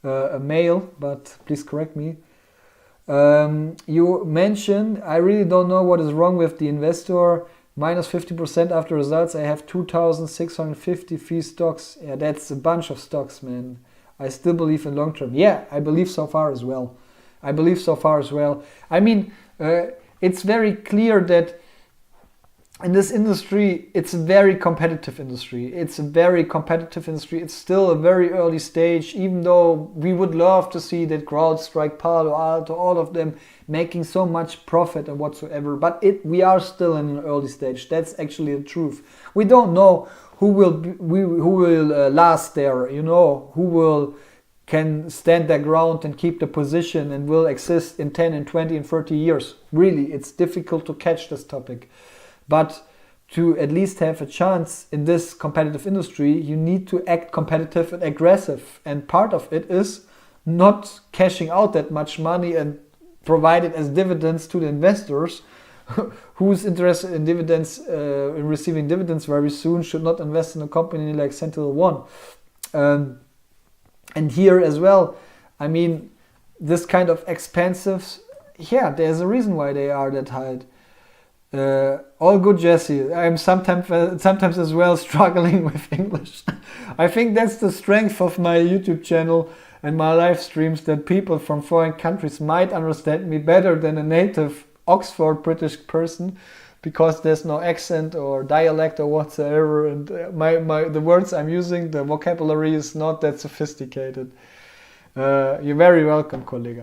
a male, but please correct me. You mentioned, I really don't know what is wrong with the investor. Minus 50% after results. I have 2,650 free stocks. Yeah, that's a bunch of stocks, man. I still believe in long term. Yeah, I believe so far as well. I mean, it's very clear that in this industry, it's a very competitive industry. It's still a very early stage, even though we would love to see that CrowdStrike, Palo Alto, all of them making so much profit and whatsoever. But we are still in an early stage. That's actually the truth. We don't know who will last there, who can stand their ground and keep the position and will exist in 10 and 20 and 30 years. Really, it's difficult to catch this topic. But to at least have a chance in this competitive industry, you need to act competitive and aggressive. And part of it is not cashing out that much money and provide it as dividends to the investors. Who's interested in dividends, in receiving dividends very soon, should not invest in a company like SentinelOne. And here as well, I mean, this kind of expensive, yeah, there's a reason why they are that high. All good, Jesse. I'm sometimes as well struggling with English. I think that's the strength of my YouTube channel and my live streams, that people from foreign countries might understand me better than a native Oxford British person, because there's no accent or dialect or whatsoever, and the words I'm using, the vocabulary is not that sophisticated. You're very welcome, colleague.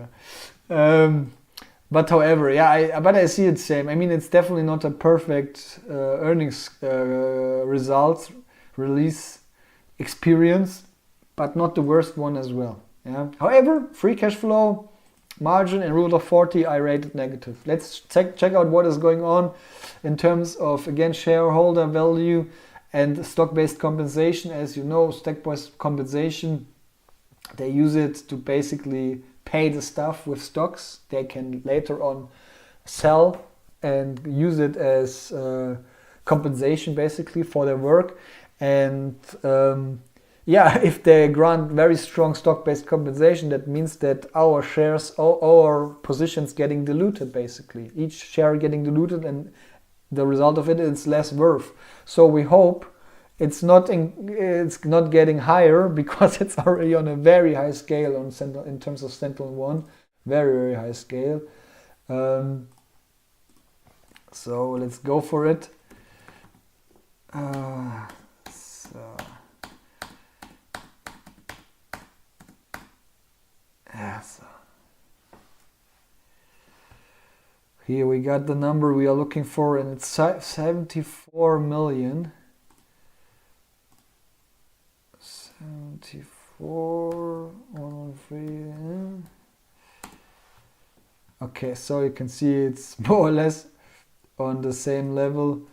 But however, yeah, but I see it same. I mean, it's definitely not a perfect earnings results release experience, but not the worst one as well. Yeah. However, free cash flow margin and rule of 40, I rated negative. Let's check out what is going on in terms of, again, shareholder value and stock-based compensation. As you know, stock-based compensation, they use it to basically pay the staff with stocks. They can later on sell and use it as compensation basically for their work. And if they grant very strong stock-based compensation, that means that our shares, our positions getting diluted basically. Each share getting diluted, and the result of it is less worth. So we hope it's not getting higher, because it's already on a very high scale in terms of SentinelOne, very, very high scale. So let's go for it. So here we got the number we are looking for, and it's 74 million. 113. Okay, so you can see it's more or less on the same level.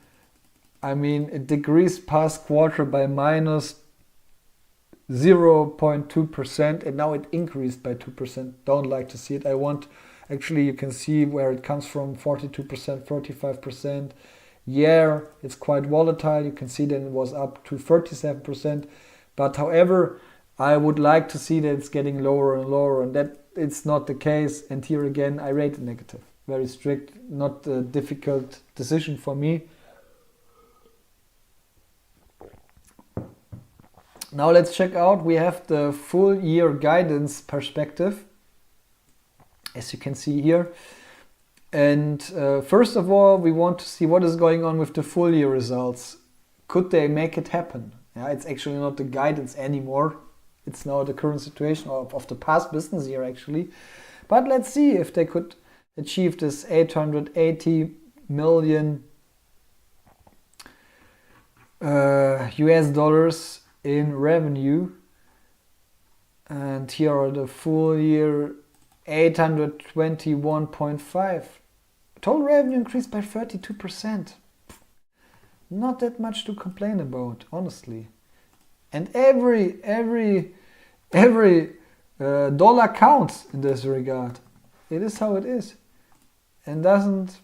I mean, it decreased past quarter by minus 0.2% and now it increased by 2%. Don't like to see it. Actually, you can see where it comes from, 42%, 45%. Yeah, it's quite volatile. You can see that it was up to 37%. But however, I would like to see that it's getting lower and lower, and that it's not the case. And here again, I rate it negative. Very strict, not a difficult decision for me. Now let's check out, we have the full year guidance perspective, as you can see here. And first of all, we want to see what is going on with the full year results. Could they make it happen? Yeah, it's actually not the guidance anymore. It's now the current situation of the past business year actually. But let's see if they could achieve this 880 million US dollars in revenue, and here are the full year 821.5. Total revenue increased by 32%. Not that much to complain about, honestly. And every dollar counts in this regard. It is how it is, and doesn't.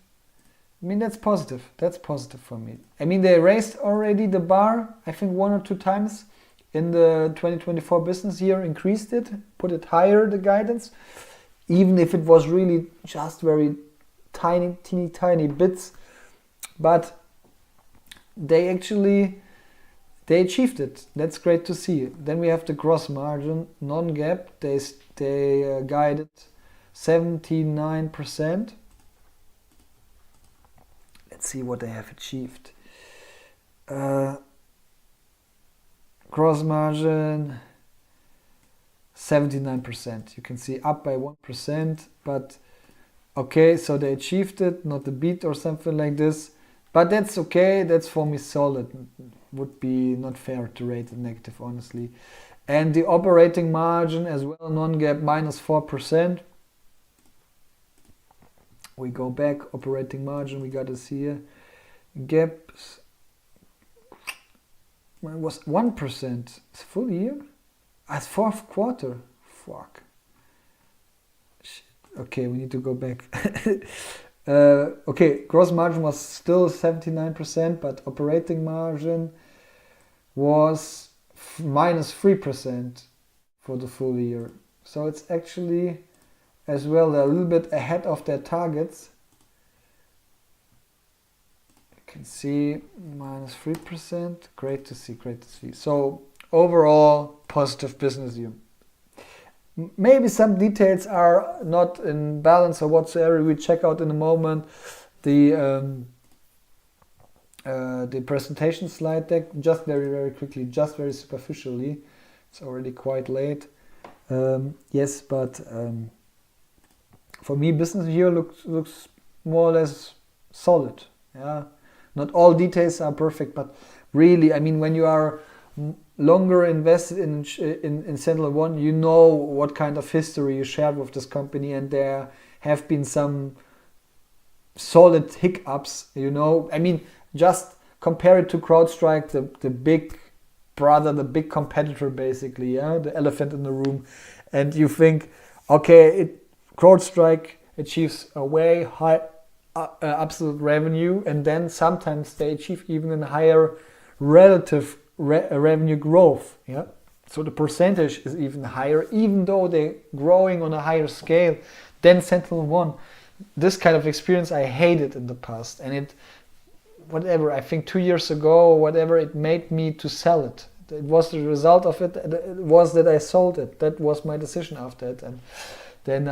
I mean, that's positive. That's positive for me. I mean, they raised already the bar, I think 1 or 2 times in the 2024 business year, increased it, put it higher, the guidance, even if it was really just very teeny bits. But they achieved it. That's great to see. Then we have the gross margin, non-GAAP. They guided 79%. Let's see what they have achieved. Gross margin 79%. You can see up by 1%, but okay, so they achieved it, not a beat or something like this. But that's okay, that's for me solid. Would be not fair to rate it negative, honestly. And the operating margin as well, non-GAAP minus 4%. We go back, operating margin, we got to see here. Gaps was 1%. Full year? As fourth quarter? Fuck. Shit. Okay, we need to go back. Okay, gross margin was still 79%, but operating margin was minus 3% for the full year. So it's actually as well, they're a little bit ahead of their targets. You can see minus 3%. Great to see, great to see. So overall, positive business year. Maybe some details are not in balance or whatsoever. We check out in a moment the presentation slide deck, just very quickly, just very superficially. It's already quite late. Yes, but for me, business year looks more or less solid. Yeah, not all details are perfect, but really, I mean, when you are longer invested in SentinelOne, you know what kind of history you shared with this company, and there have been some solid hiccups. You know, I mean, just compare it to CrowdStrike, the big brother, the big competitor, basically. Yeah, the elephant in the room, and you think, okay, CrowdStrike achieves a way high absolute revenue, and then sometimes they achieve even a higher relative revenue growth. Yeah, so the percentage is even higher, even though they're growing on a higher scale than SentinelOne. This kind of experience I hated in the past, and I think 2 years ago or whatever, it made me to sell it. It was the result of it. It was that I sold it. That was my decision after it, and then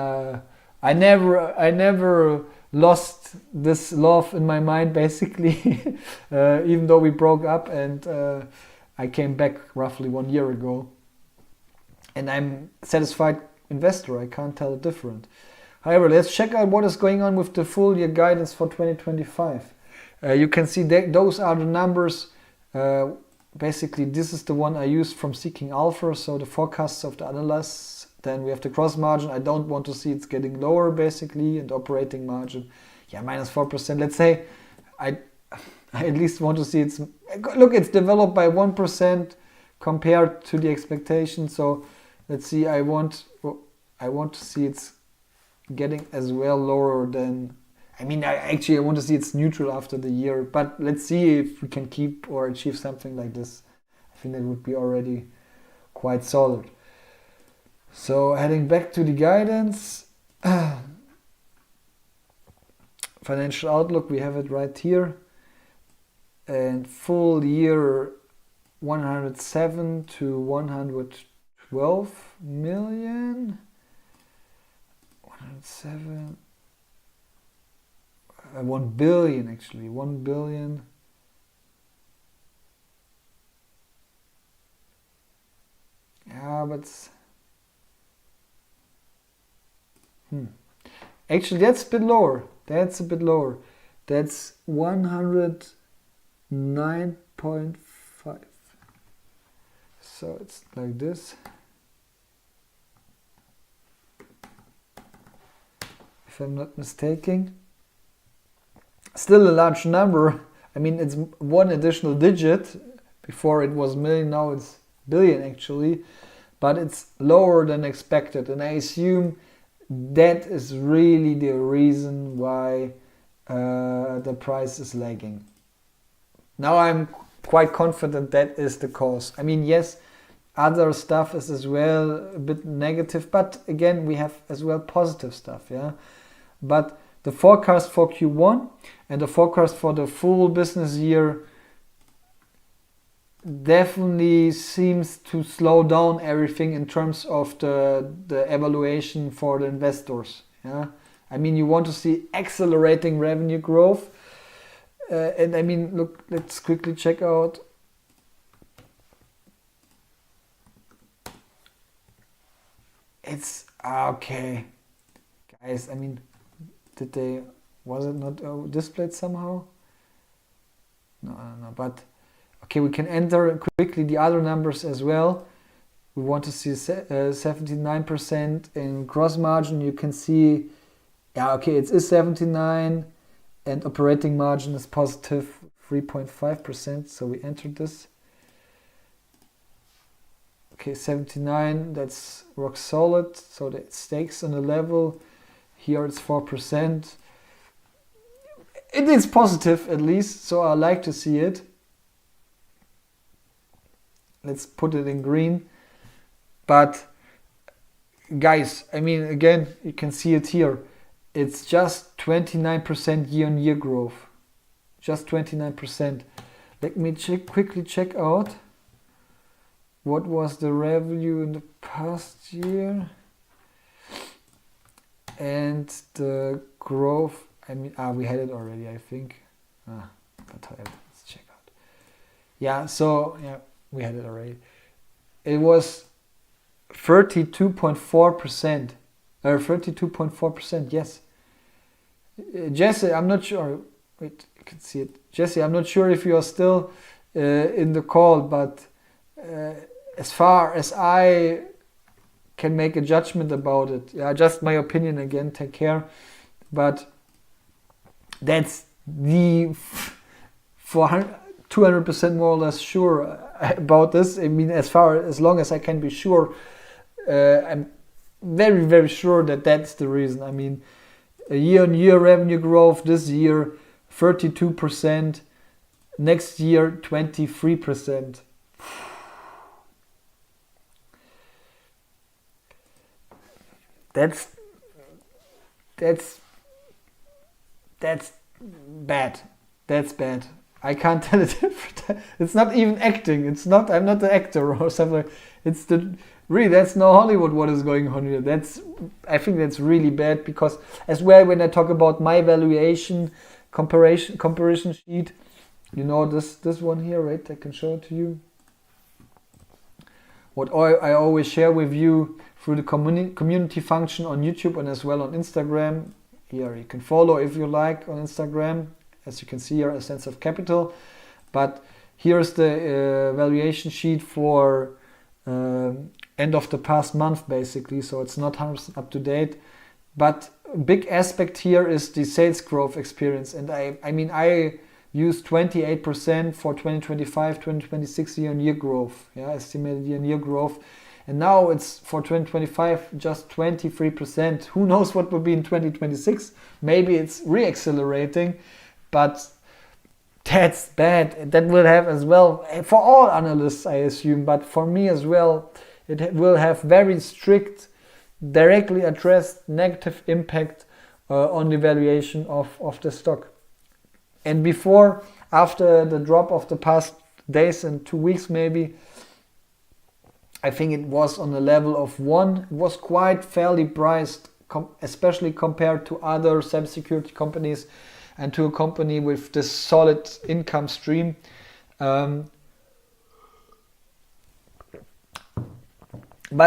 I never lost this love in my mind, basically, even though we broke up, and I came back roughly 1 year ago, and I'm a satisfied investor. I can't tell it different. However, let's check out what is going on with the full year guidance for 2025. You can see that those are the numbers basically this is the one I use from Seeking Alpha, so the forecasts of the analysts. Then we have the gross margin. I don't want to see it's getting lower basically, and operating margin, yeah, -4%. Let's say I at least want to see it's, look, it's developed by 1% compared to the expectation. So let's see, I want to see it's getting as well lower than, I want to see it's neutral after the year, but let's see if we can keep or achieve something like this. I think that would be already quite solid. So heading back to the guidance, financial outlook, we have it right here. And full year 107 to 112 million. 107. 1 billion actually. 1 billion. Yeah, but actually that's a bit lower. That's a bit lower. That's 109.5. So it's like this. If I'm not mistaken. Still a large number. I mean, it's one additional digit. Before it was million, now it's billion actually. But it's lower than expected. And I assume that is really the reason why the price is lagging. Now I'm quite confident that is the cause. I mean, yes, other stuff is as well a bit negative, but again, we have as well positive stuff, yeah. But the forecast for Q1 and the forecast for the full business year definitely seems to slow down everything in terms of the evaluation for the investors, yeah. I mean, you want to see accelerating revenue growth. And I mean, look, let's quickly check out. It's okay. Guys, I mean, was it not displayed somehow? No, but okay, we can enter quickly the other numbers as well. We want to see 79% in gross margin. You can see, yeah, okay, it is 79%. And operating margin is positive 3.5%. So we entered this. Okay, 79, that's rock solid. So that stakes on a level. Here it's 4%. It is positive at least, so I like to see it. Let's put it in green. But guys, I mean, again, you can see it here. It's just 29% year-on-year growth. Just 29%. Let me quickly check out what was the revenue in the past year. And the growth, I mean, we had it already, I think. But let's check out. Yeah, so, yeah, we had it already. It was 32.4%. 32.4%, yes. Jesse, I'm not sure. Wait, you can see it. Jesse, I'm not sure if you are still in the call, but as far as I can make a judgment about it, yeah, just my opinion again, take care. But that's the 200% more or less sure about this. I mean, as long as I can be sure, I'm very, very sure that that's the reason. I mean, a year-on-year revenue growth this year, 32%. Next year, 23%. That's bad. That's bad. I can't tell it different. It's not even acting. I'm not the actor or something. It's really, that's no Hollywood what is going on here. I think that's really bad, because as well, when I talk about my valuation comparison sheet, you know, this one here, right? I can show it to you. What I always share with you through the community function on YouTube and as well on Instagram. Here you can follow if you like on Instagram. As you can see here, A Sense of Capital. But Here's the valuation sheet for end of the past month, basically, so it's not 100% up to date. But a big aspect here is the sales growth experience, and I use 28% for 2025, 2026 year-on-year growth, estimated year-on-year growth, and now it's for 2025 just 23%. Who knows what will be in 2026? Maybe it's re-accelerating, but that's bad. That will have as well, for all analysts I assume, but for me as well, it will have very strict, directly addressed negative impact on the valuation of the stock. And before, after the drop of the past days and 2 weeks maybe, I think it was on a level of 1. It was quite fairly priced, especially compared to other cybersecurity companies and to a company with this solid income stream. But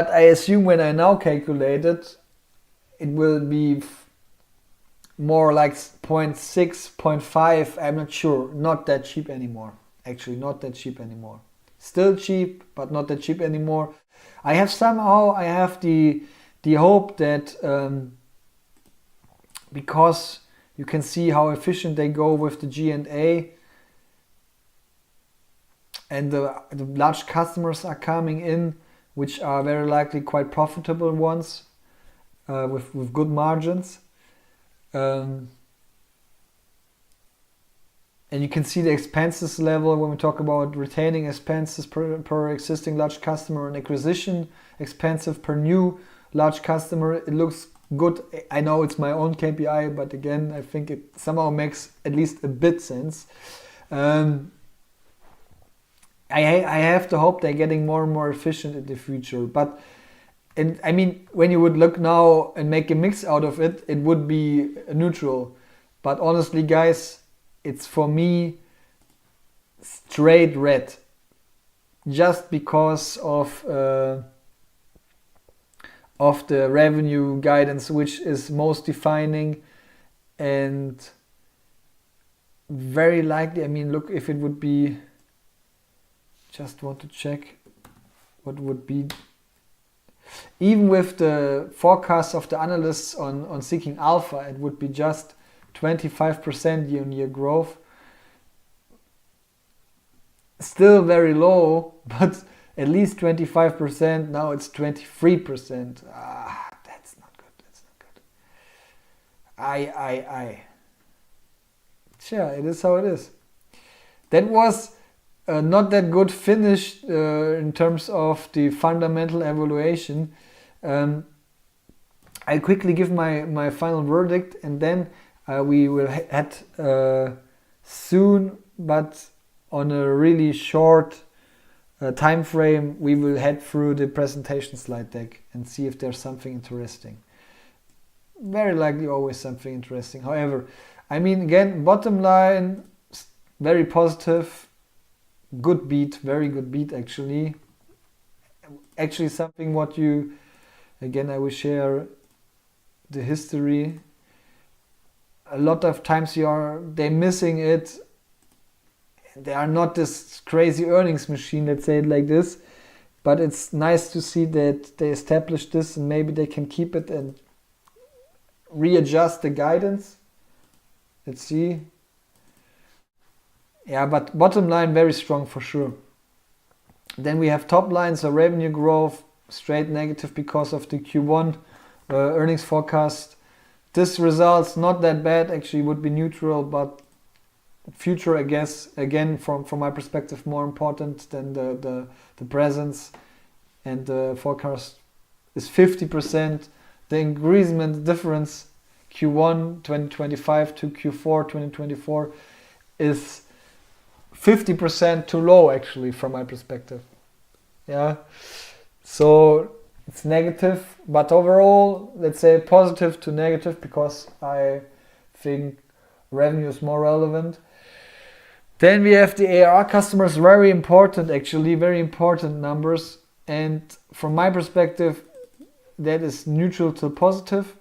I assume when I now calculate it, it will be more like 0.6, 0.5, I'm not sure. Not that cheap anymore. Actually, not that cheap anymore. Still cheap, but not that cheap anymore. I have the hope that because you can see how efficient they go with the G&A, and the large customers are coming in, which are very likely quite profitable ones, with good margins. And you can see the expenses level when we talk about retaining expenses per existing large customer and acquisition expensive per new large customer. It looks good. I know it's my own KPI, but again, I think it somehow makes at least a bit sense. I have the hope they're getting more and more efficient in the future. But and I mean, when you would look now and make a mix out of it, it would be neutral. But honestly, guys, it's for me straight red, just because of the revenue guidance, which is most defining, and very likely. I mean, look, if it would be, just want to check what would be. Even with the forecasts of the analysts on Seeking Alpha, it would be just 25% year-on-year growth. Still very low, but at least 25%. Now it's 23%. That's not good. That's not good. Sure, it is how it is. That was not that good finish in terms of the fundamental evaluation. I'll quickly give my final verdict, and then we will head soon, but on a really short time frame, we will head through the presentation slide deck and see if there's something interesting. Very likely always something interesting. However, I mean, again, bottom line, very positive. Good beat, very good beat actually. Actually something what you, again, I will share the history. A lot of times they're missing it. They are not this crazy earnings machine, let's say it like this. But it's nice to see that they established this, and maybe they can keep it and readjust the guidance. Let's see. Yeah, but bottom line, very strong for sure. Then we have top line, so revenue growth, straight negative because of the Q1 earnings forecast. This results not that bad, actually would be neutral, but future, I guess, again, from my perspective, more important than the presence, and the forecast is 50%. The increasement difference Q1 2025 to Q4 2024 is 50% too low, actually, from my perspective. Yeah, so it's negative, but overall, let's say positive to negative, because I think revenue is more relevant. Then we have the ARR customers, very important, actually, very important numbers. And from my perspective, that is neutral to positive.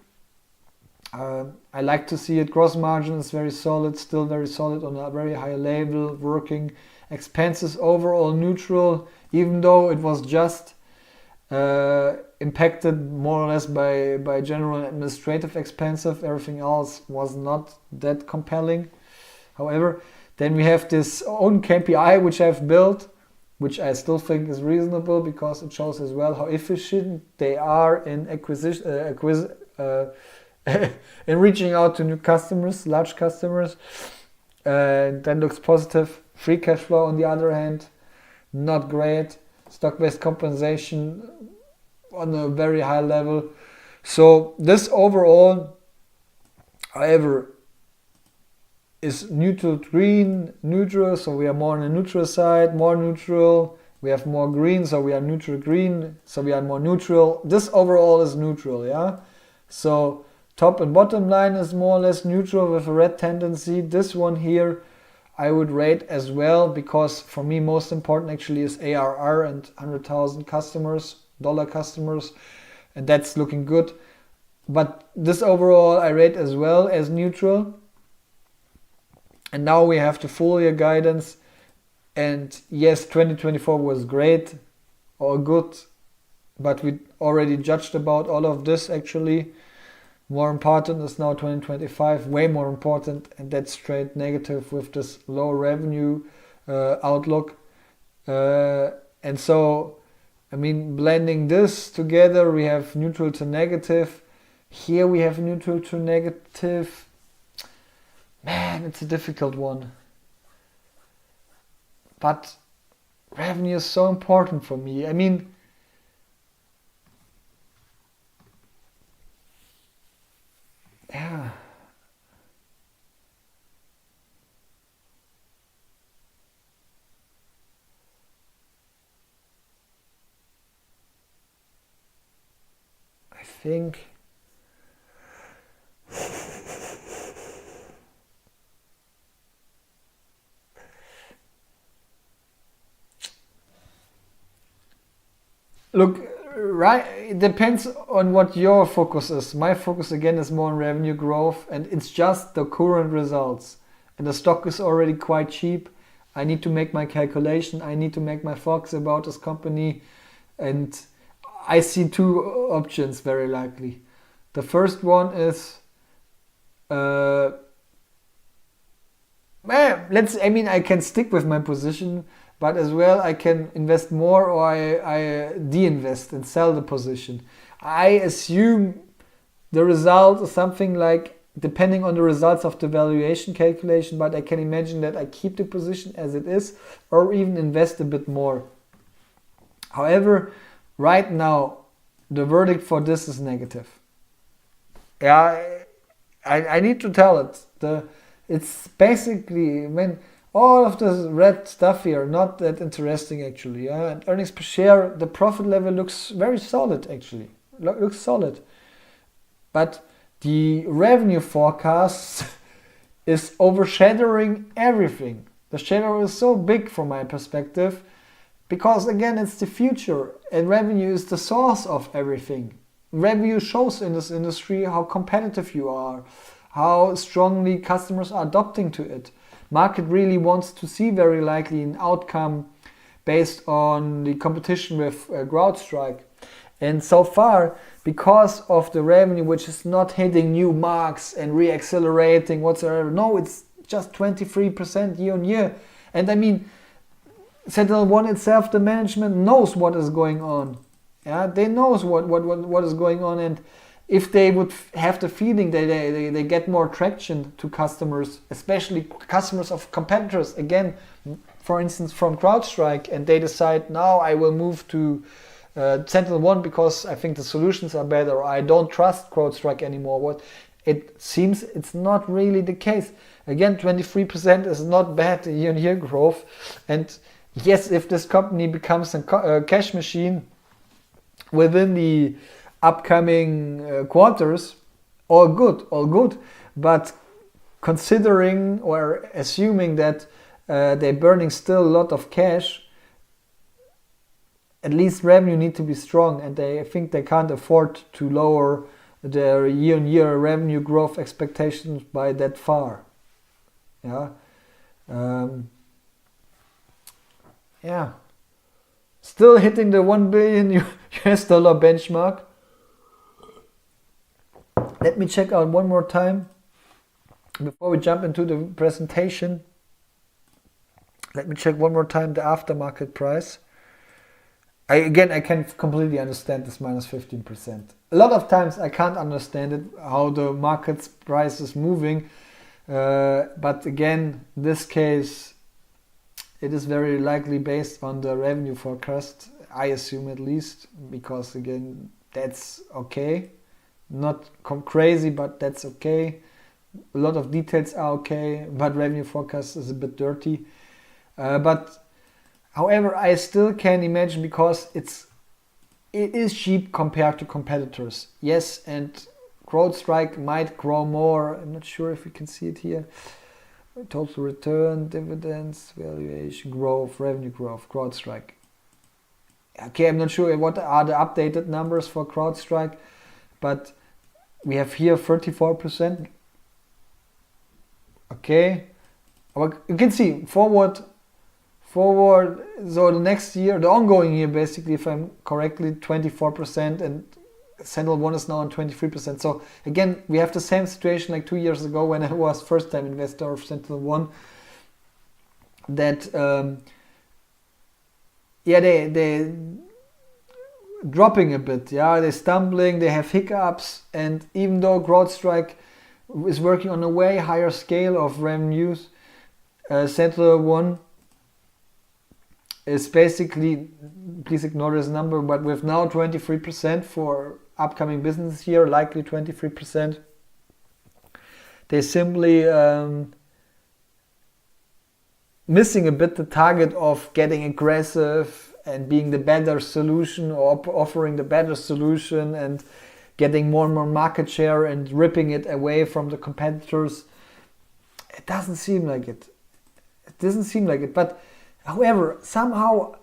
I like to see it. Gross margin is very solid, still very solid on a very high level, working Expenses overall neutral, even though it was just impacted more or less by general and administrative expenses. Everything else was not that compelling. However, then we have this own KPI which I've built, which I still think is reasonable because it shows as well how efficient they are in in reaching out to new customers, large customers. That looks positive. Free cash flow, on the other hand, not great. Stock-based compensation on a very high level. So this overall, however, is neutral to green, neutral, so we are more on the neutral side, more neutral. We have more green, so we are neutral green, so we are more neutral. This overall is neutral, yeah? So top and bottom line is more or less neutral with a red tendency. This one here I would rate as well, because for me most important actually is ARR and 100,000 customers, dollar customers, and that's looking good. But this overall I rate as well as neutral. And now we have the full year guidance, and yes, 2024 was great or good, but we already judged about all of this actually. More important is now 2025, way more important, and that's straight negative with this low revenue outlook. And so, I mean, blending this together, we have neutral to negative. Here we have neutral to negative. Man, it's a difficult one. But revenue is so important for me. I mean, yeah. I think look, right, it depends on what your focus is. My focus again is more on revenue growth, and it's just the current results. And the stock is already quite cheap. I need to make my calculation. I need to make my forecast about this company. And I see two options very likely. The first one is, I can stick with my position, but as well I can invest more, or I de-invest and sell the position. I assume the result is something like, depending on the results of the valuation calculation, but I can imagine that I keep the position as it is or even invest a bit more. However, right now the verdict for this is negative. Yeah, I need to tell it. It's basically, when all of this red stuff here, not that interesting actually. Yeah? And earnings per share, the profit level looks very solid actually. Looks solid. But the revenue forecast is overshadowing everything. The shadow is so big from my perspective, because again, it's the future and revenue is the source of everything. Revenue shows in this industry how competitive you are, how strongly customers are adopting to it. Market really wants to see very likely an outcome based on the competition with CrowdStrike. And so far, because of the revenue which is not hitting new marks and re-accelerating whatsoever, no, it's just 23% year on year. And I mean, SentinelOne itself, the management knows what is going on. Yeah, they knows what is going on, and if they would have the feeling that they get more traction to customers, especially customers of competitors, again, for instance from CrowdStrike, and they decide now I will move to SentinelOne because I think the solutions are better, or I don't trust CrowdStrike anymore. What it seems it's not really the case. Again, 23% is not bad year-on-year growth, and yes, if this company becomes a cash machine within the upcoming quarters, all good. But considering or assuming that they're burning still a lot of cash, at least revenue need to be strong, and I think they can't afford to lower their year-on-year revenue growth expectations by that far. Yeah. yeah, still hitting the $1 billion US dollar benchmark. Let me check out one more time before we jump into the presentation. Let me check one more time the aftermarket price. I can completely understand this minus 15%. A lot of times I can't understand it, how the market's price is moving. But again, in this case, it is very likely based on the revenue forecast, I assume at least, because again, that's okay. Not crazy, but that's okay. A lot of details are okay, but revenue forecast is a bit dirty. But however, I still can imagine, because it is cheap compared to competitors. Yes, and CrowdStrike might grow more. I'm not sure if you can see it here. Total return, dividends, valuation, growth, revenue growth, CrowdStrike. Okay, I'm not sure what are the updated numbers for CrowdStrike, but we have here 34%. Okay, you can see forward. So the next year, the ongoing year, basically, if I'm correctly, 24%, and SentinelOne is now on 23%. So again, we have the same situation like 2 years ago when I was first-time investor of SentinelOne. That they dropping a bit. Yeah, they're stumbling. They have hiccups, and even though CrowdStrike is working on a way higher scale of revenues, SentinelOne is basically, please ignore this number, but with now 23% for upcoming business year, likely 23%, they simply missing a bit the target of getting aggressive and being the better solution, or offering the better solution and getting more and more market share and ripping it away from the competitors. It doesn't seem like it. It doesn't seem like it, but however, somehow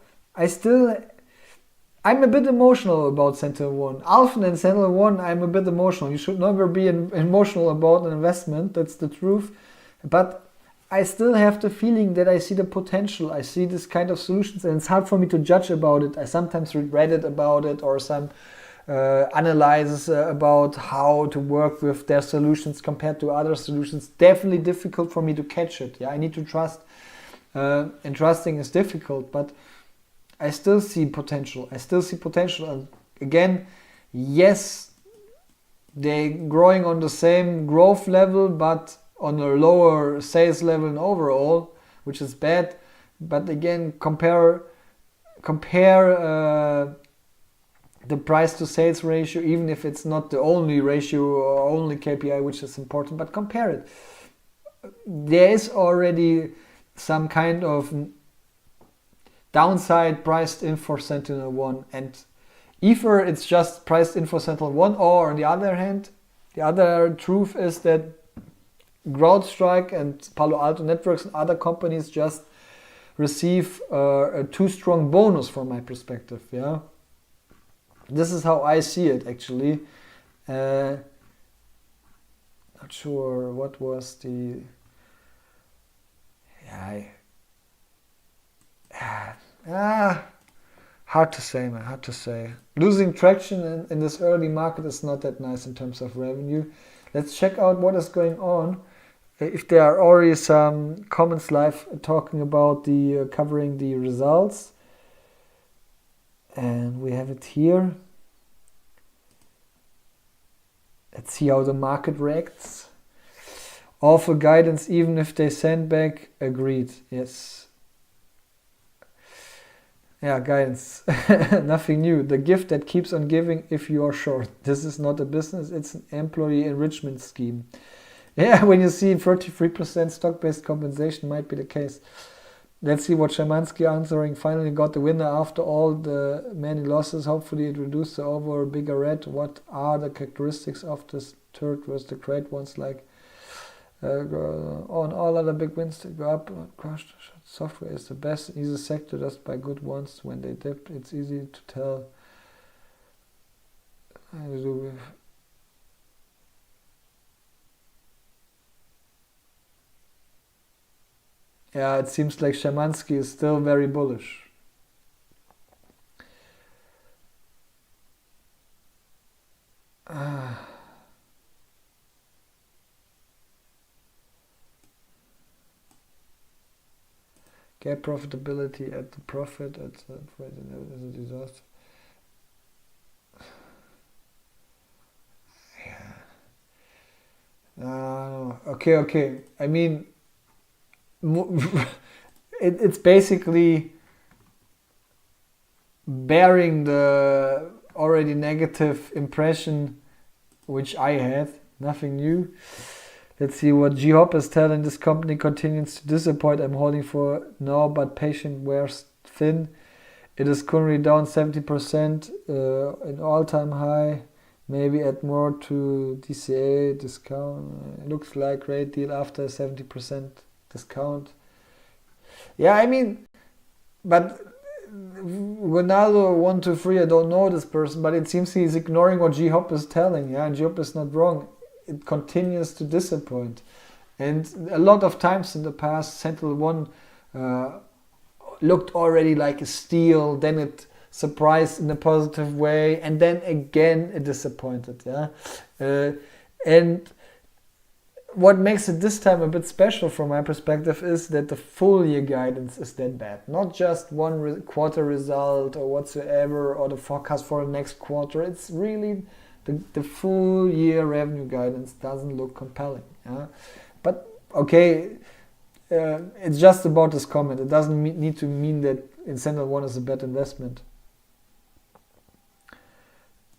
I'm a bit emotional about SentinelOne. Alphen and SentinelOne, I'm a bit emotional. You should never be emotional about an investment, that's the truth. But I still have the feeling that I see the potential. I see this kind of solutions, and it's hard for me to judge about it. I sometimes read Reddit about it, or some analysis about how to work with their solutions compared to other solutions. Definitely difficult for me to catch it. Yeah, I need to trust. And trusting is difficult, but I still see potential. And again, yes, they're growing on the same growth level, but on a lower sales level in overall, which is bad. But again, compare the price to sales ratio, even if it's not the only ratio or only KPI which is important, but compare it. There is already some kind of downside priced in for SentinelOne, and either it's just priced in for SentinelOne, or on the other hand, the other truth is that CrowdStrike and Palo Alto Networks and other companies just receive a too strong bonus from my perspective. Yeah, this is how I see it actually. Not sure what was the. Hard to say, man. Hard to say. Losing traction in this early market is not that nice in terms of revenue. Let's check out what is going on. If there are already some comments live talking about the covering the results, and we have it here. Let's see how the market reacts. Awful guidance, even if they send back. Agreed. Yes. Yeah, guidance. Nothing new. The gift that keeps on giving if you are short. This is not a business, it's an employee enrichment scheme. Yeah, when you see 33% stock-based compensation, might be the case. Let's see what Szymanski answering. Finally got the winner after all the many losses. Hopefully it reduced the overall bigger red. What are the characteristics of this third versus the great ones like? On all other big wins that go up, crushed. Software is the best, easy sector just by good ones. When they dip, it's easy to tell. I do with. Yeah, it seems like Szymanski is still very bullish. Gap profitability at the profit at the is a disaster. Okay. I mean, it's basically bearing the already negative impression which I had. Nothing new. Let's see what G-Hop is telling. This company continues to disappoint. I'm holding for now, but patient wears thin. It is currently down 70%, an all-time high. Maybe add more to DCA discount. Looks like great deal after 70% discount. Yeah, I mean, but Ronaldo 123, I don't know this person, but it seems he's ignoring what G-Hop is telling. Yeah, and G-Hop is not wrong. It continues to disappoint. And a lot of times in the past, SentinelOne looked already like a steal, then it surprised in a positive way, and then again it disappointed. Yeah, and what makes it this time a bit special from my perspective is that the full year guidance is that bad. Not just one quarter result or whatsoever, or the forecast for the next quarter. It's really the full year revenue guidance doesn't look compelling. Yeah? But okay, it's just about this comment. It doesn't need to mean that SentinelOne is a bad investment.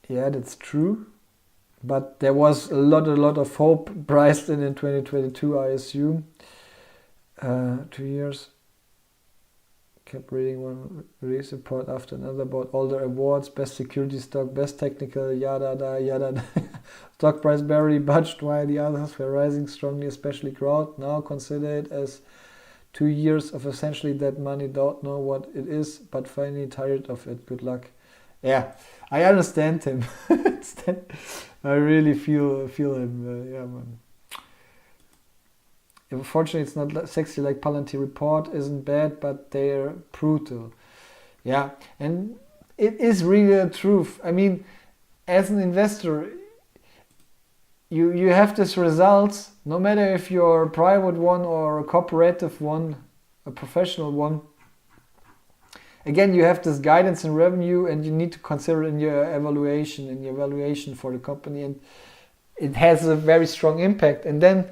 Yeah, that's true. But there was a lot of hope priced in 2022, I assume. 2 years. Kept reading one release report after another about all the awards, best security stock, best technical, yada. Stock price barely budged while the others were rising strongly, especially crowd. Now consider it as 2 years of essentially dead money. Don't know what it is, but finally tired of it. Good luck. Yeah, I understand him. I really feel him. Yeah, man. Unfortunately, it's not sexy like Palantir report. Isn't bad, but they're brutal. Yeah, and it is really the truth. I mean, as an investor, you have these results, no matter if you're a private one or a cooperative one, a professional one. Again, you have this guidance and revenue, and you need to consider in your evaluation for the company, and it has a very strong impact. And then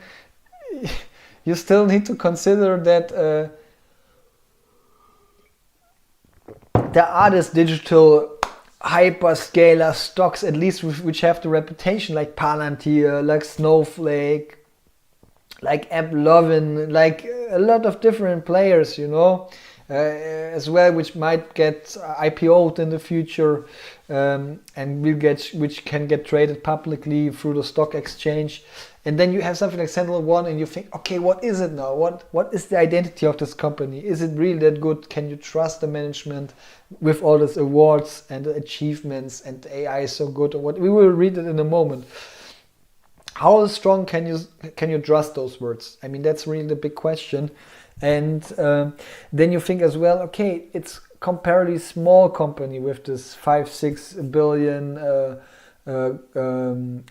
you still need to consider that there are these digital hyperscaler stocks, at least which have the reputation, like Palantir, like Snowflake, like AppLovin, like a lot of different players, as well, which might get IPO'd in the future, and which can get traded publicly through the stock exchange. And then you have something like SentinelOne, and you think, okay, what is it now? What is the identity of this company? Is it really that good? Can you trust the management with all these awards and the achievements, and the AI is so good? Or what? We will read it in a moment. How strong can you trust those words? I mean, that's really the big question. And then you think as well, okay, it's comparatively small company with this 5-6 billion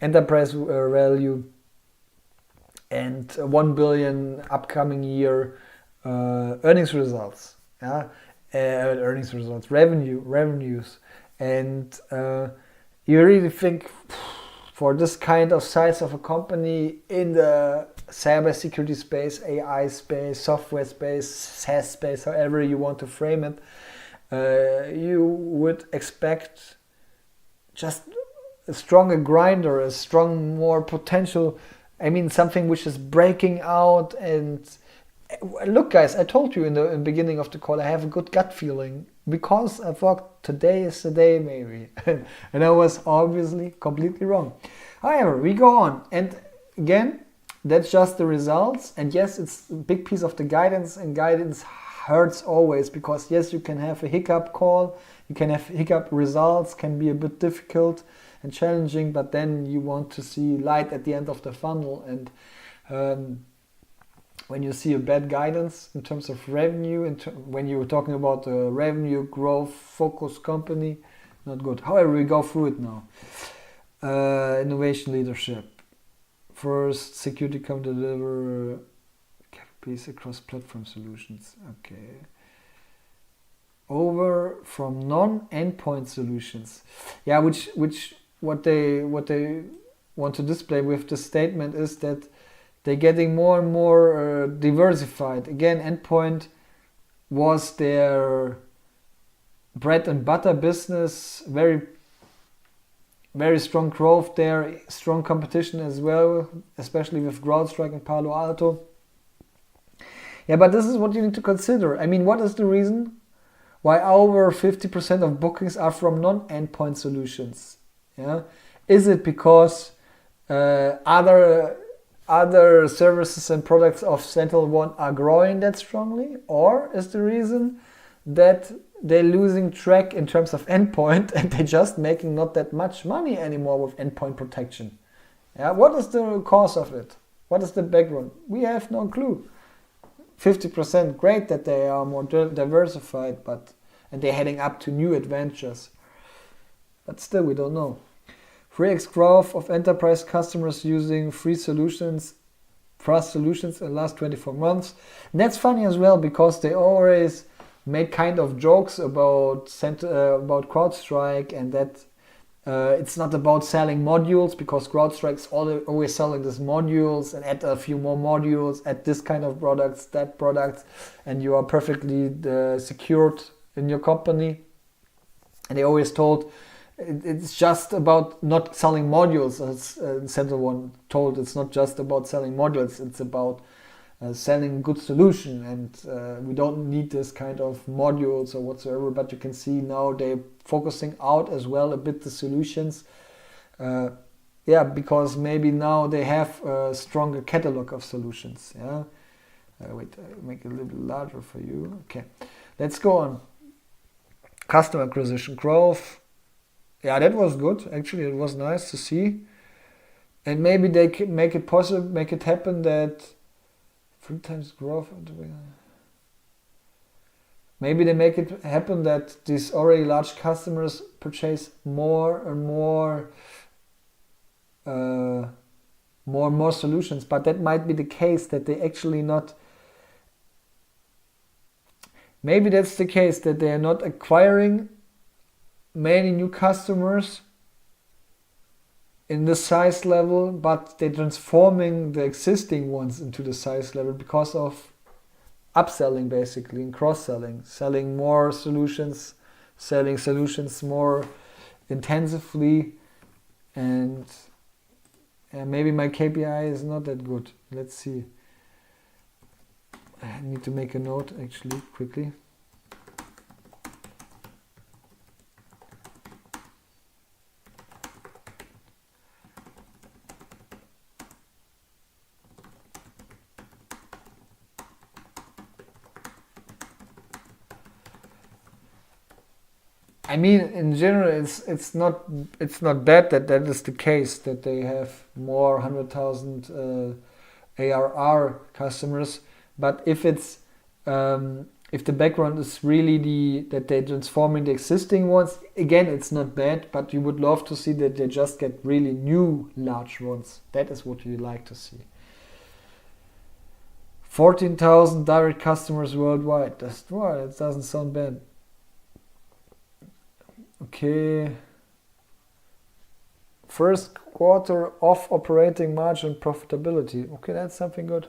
enterprise value and 1 billion upcoming year earnings results. Revenues, and you really think for this kind of size of a company in the cybersecurity space, AI space, software space, SaaS space, however you want to frame it, you would expect just a stronger grinder, a strong, more potential, I mean, something which is breaking out. And look, guys, I told you in the beginning of the call, I have a good gut feeling, because I thought today is the day, maybe. And I was obviously completely wrong. However, we go on. And again, that's just the results. And yes, it's a big piece of the guidance, and guidance hurts always, because yes, you can have a hiccup call, you can have hiccup results, can be a bit difficult and challenging, but then you want to see light at the end of the funnel. And when you see a bad guidance in terms of revenue, when you're talking about a revenue growth focused company, not good. However, we go through it now. Innovation leadership. First, security come to deliver piece across platform solutions. Okay. Over from non-endpoint solutions. Yeah, which what they want to display with the statement is that they're getting more and more diversified. Again, endpoint was their bread and butter business, very strong growth there, strong competition as well, especially with CrowdStrike and Palo Alto. Yeah, but this is what you need to consider. I mean, what is the reason why over 50% of bookings are from non-endpoint solutions? Yeah, is it because other services and products of SentinelOne are growing that strongly, or is the reason that they're losing track in terms of endpoint and they're just making not that much money anymore with endpoint protection? Yeah, what is the cause of it? What is the background? We have no clue. 50%, great that they are more diversified, and they're heading up to new adventures. But still, we don't know. 3x growth of enterprise customers using free solutions, plus solutions in the last 24 months. And that's funny as well, because they always made kind of jokes about CrowdStrike, and that it's not about selling modules, because CrowdStrike's always selling these modules and add a few more modules, add this kind of products, that products, and you are perfectly secured in your company. And they always told it's just about not selling modules, as SentinelOne told. It's not just about selling modules, it's about selling a good solution, and we don't need this kind of modules or whatsoever. But you can see now they're focusing out as well a bit the solutions, because maybe now they have a stronger catalog of solutions. Wait, I'll make it a little bit larger for you. Okay, let's go on. Customer acquisition growth. Yeah, that was good. Actually, it was nice to see. And maybe they can make it possible, make it happen that 3 times growth. Maybe they make it happen that these already large customers purchase more and more solutions. But that might be the case that they actually not. Maybe that's the case that they are not acquiring many new customers in the size level, but they're transforming the existing ones into the size level because of upselling, basically, and cross-selling, selling more solutions, selling solutions more intensively, and maybe my KPI is not that good. Let's see. I need to make a note, actually, quickly. I mean, in general, it's not bad that is the case, that they have more 100,000 ARR customers. But if it's if the background is really that they're transforming the existing ones, again, it's not bad. But you would love to see that they just get really new large ones. That is what you like to see. 14,000 direct customers worldwide. That's right. It doesn't sound bad. Okay. First quarter of operating margin profitability. Okay, that's something good.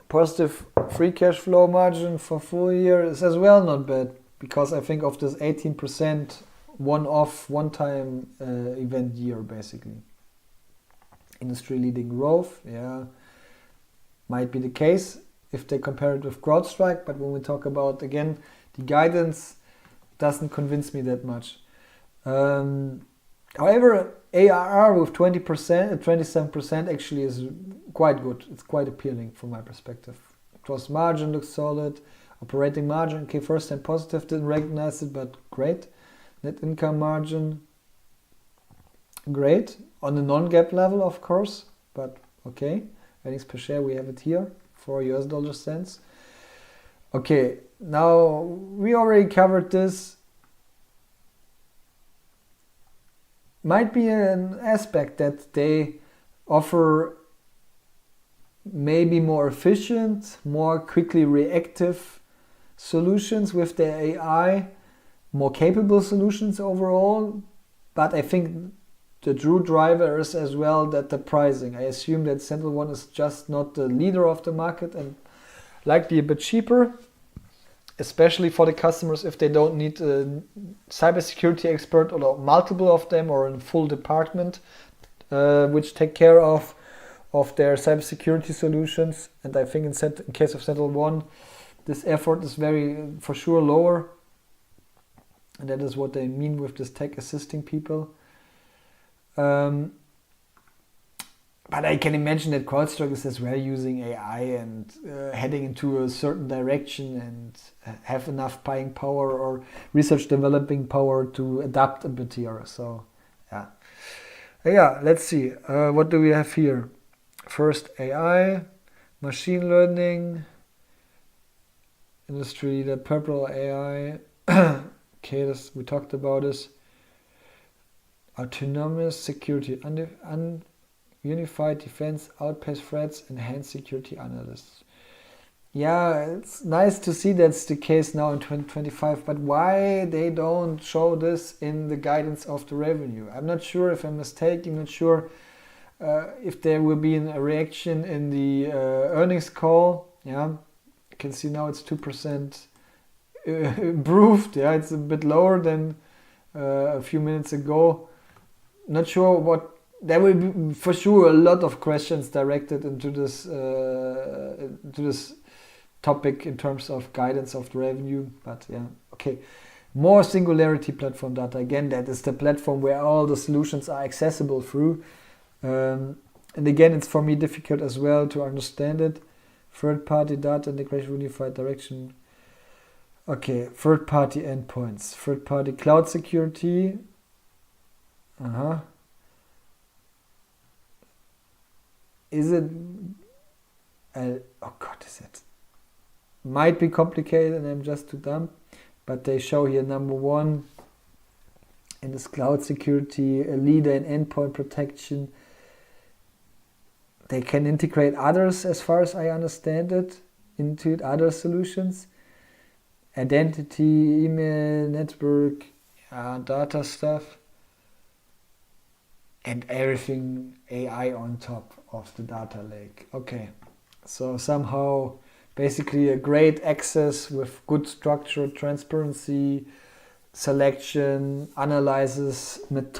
Positive free cash flow margin for full year is as well not bad, because I think of this 18% one-time event year, basically. Industry leading growth, yeah, might be the case if they compare it with CrowdStrike, but when we talk about, again, the guidance doesn't convince me that much. However, ARR with 20%, 27% actually is quite good. It's quite appealing from my perspective. Gross margin looks solid. Operating margin, okay, first time positive, didn't recognize it, but great. Net income margin, great. On the non-GAAP level, of course, but okay. Earnings per share, we have it here, $4. Okay, now we already covered this. Might be an aspect that they offer maybe more efficient, more quickly reactive solutions with their AI, more capable solutions overall. But I think the true driver is as well that the pricing. I assume that SentinelOne is just not the leader of the market and likely a bit cheaper, especially for the customers if they don't need a cybersecurity expert or multiple of them or a full department which take care of their cybersecurity solutions. And I think in case of SentinelOne, this effort is for sure lower. And that is what they mean with this tech assisting people. But I can imagine that CrowdStrike is as well using AI and heading into a certain direction and have enough buying power or research developing power to adapt a bit here. So, yeah, let's see. What do we have here? First, AI, machine learning, industry, the purple AI. Okay, we talked about this. Autonomous security, unified defense, outpace threats, enhanced security analysts. Yeah, it's nice to see that's the case now in 2025, but why they don't show this in the guidance of the revenue? I'm not sure if I'm mistaken, not sure if there will be a reaction in the earnings call. Yeah, you can see now it's 2% improved. Yeah, it's a bit lower than a few minutes ago. Not sure what. There will be for sure a lot of questions directed into this topic in terms of guidance of the revenue. But yeah, okay. More Singularity platform data. Again, that is the platform where all the solutions are accessible through. And again, it's for me difficult as well to understand it. Third-party data integration, unified direction. Okay, third-party endpoints. Third-party cloud security. Is it? Oh God, is it? Might be complicated, and I'm just too dumb. But they show here number one in this cloud security, a leader in endpoint protection. They can integrate others, as far as I understand it, into other solutions. Identity, email, network, data stuff. And everything AI on top of the data lake. Okay, so somehow basically a great access with good structure, transparency, selection, analysis, modes.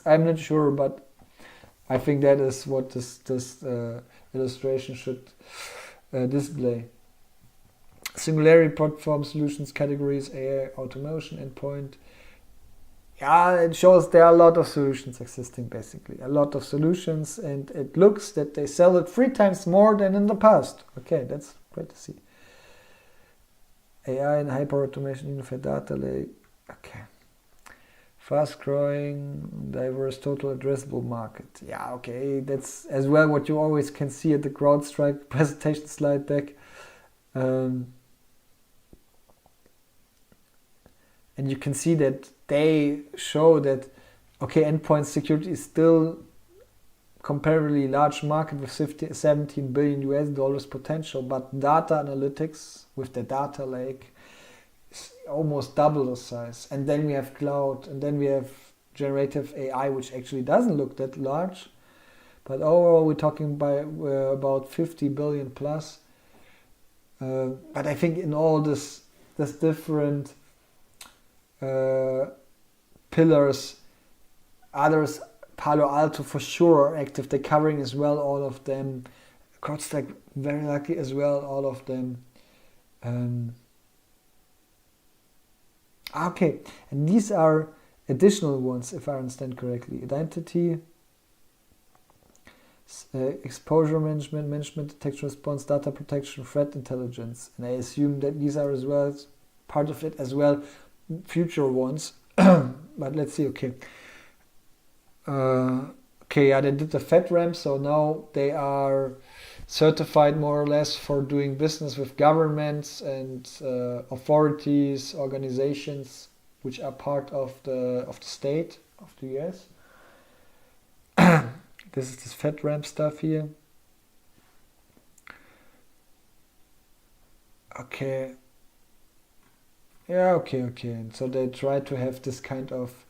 I'm not sure, but I think that is what this illustration should display. Singularity platform solutions categories, AI, automation, endpoint. Yeah, it shows there are a lot of solutions existing, basically. A lot of solutions, and it looks that they sell it 3 times more than in the past. Okay, that's great to see. AI and hyper-automation, unified data lake. Okay. Fast-growing, diverse, total addressable market. Yeah, okay, that's as well what you always can see at the CrowdStrike presentation slide deck. And you can see that they show that, okay, endpoint security is still comparably large market with $17 billion US potential, but data analytics with the data lake is almost double the size. And then we have cloud, and then we have generative AI, which actually doesn't look that large. But overall, we're talking about 50 billion plus. But I think in all this different pillars, others, Palo Alto for sure are active. They're covering as well all of them. CrowdStrike very lucky as well, all of them. Okay, and these are additional ones, if I understand correctly. Identity, exposure management, detection response, data protection, threat intelligence. And I assume that these are as well part of it as well, future ones. But let's see, okay. Yeah, they did the FedRAMP, so now they are certified more or less for doing business with governments and authorities, organizations which are part of the state of the US. This is this FedRAMP stuff here. Okay. Yeah, okay. And so they try to have this kind of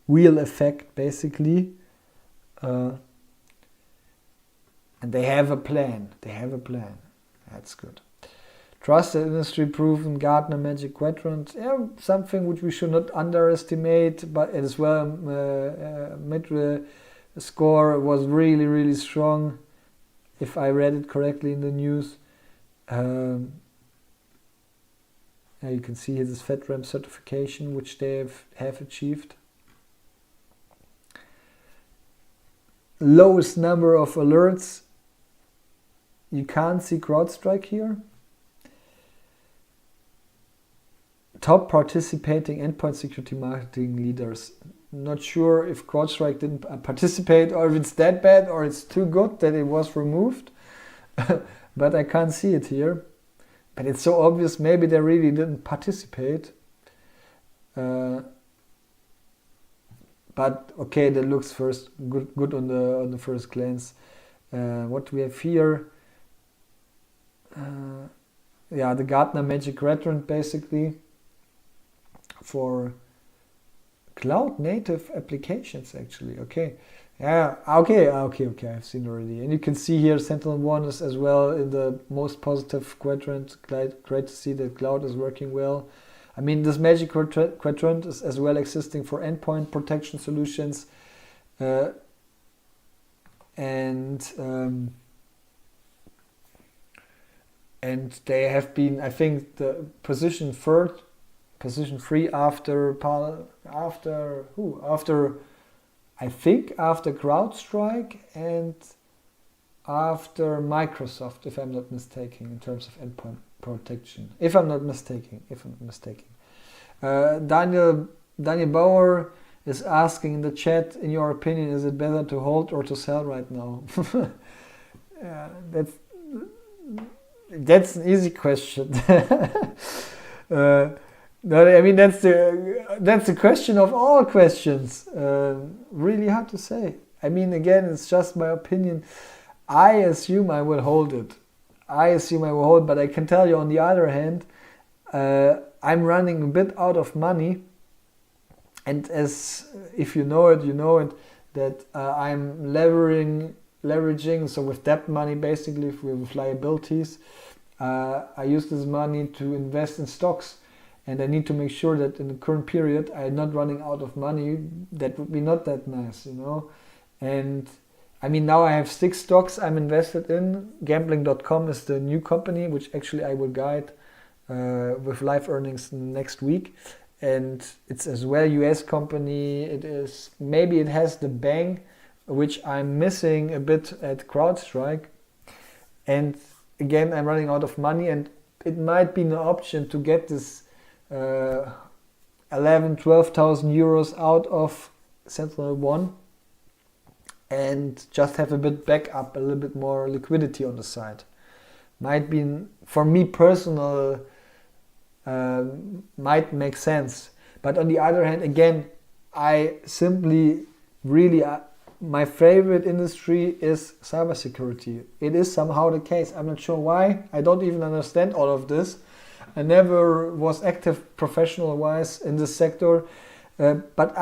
wheel effect, basically. And they have a plan. That's good. Trusted industry proven Gartner Magic Quadrant. Yeah, something which we should not underestimate, but as well, mid score was really, really strong, if I read it correctly in the news. Yeah, you can see here this FedRAMP certification, which they have achieved. Lowest number of alerts. You can't see CrowdStrike here. Top participating endpoint security marketing leaders. Not sure if CrowdStrike didn't participate, or if it's that bad, or it's too good that it was removed. But I can't see it here. But it's so obvious, maybe they really didn't participate. But okay, that looks good on the first glance. What do we have here? Yeah, the Gartner Magic Quadrant, basically, for cloud native applications, actually. Okay. Yeah, okay, I've seen already. And you can see here SentinelOne is as well in the most positive quadrant. Great to see that cloud is working well. I mean, this Magic Quadrant is as well existing for endpoint protection solutions. And they have been, I think, the position 3 after CrowdStrike and after Microsoft, if I'm not mistaken, in terms of endpoint protection. If I'm not mistaken. Daniel Bauer is asking in the chat, in your opinion, is it better to hold or to sell right now? Yeah, that's an easy question. No, I mean, that's the question of all questions. Really hard to say. I mean, again, it's just my opinion. I assume I will hold it. But I can tell you, on the other hand, I'm running a bit out of money. And as if you know it, that I'm leveraging. So with that money, basically, with liabilities, I use this money to invest in stocks. And I need to make sure that in the current period, I'm not running out of money. That would be not that nice, And I mean, now I have 6 stocks I'm invested in. Gambling.com is the new company, which actually I will guide with live earnings next week. And it's as well a US company. It has the bang, which I'm missing a bit at CrowdStrike. And again, I'm running out of money, and it might be an option to get this 12,000 euros out of SentinelOne and just have a bit backup, a little bit more liquidity on the side. Might be, for me personal, might make sense. But on the other hand, again, I simply really, my favorite industry is cybersecurity. It is somehow the case. I'm not sure why. I don't even understand all of this. I never was active professional-wise in this sector, but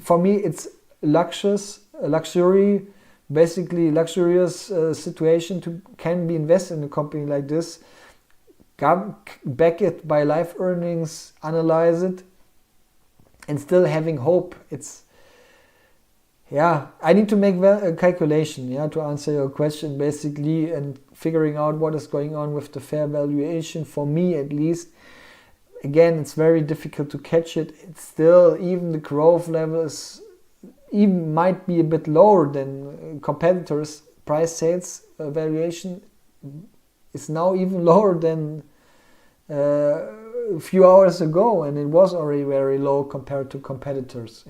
for me it's luxury, basically luxurious situation can be invested in a company like this, back it by live earnings, analyze it, and still having hope. I need to make a calculation, to answer your question, basically, and figuring out what is going on with the fair valuation, for me at least. Again, it's very difficult to catch it. It's still, even the growth level might be a bit lower than competitors. Price sales valuation is now even lower than a few hours ago, and it was already very low compared to competitors.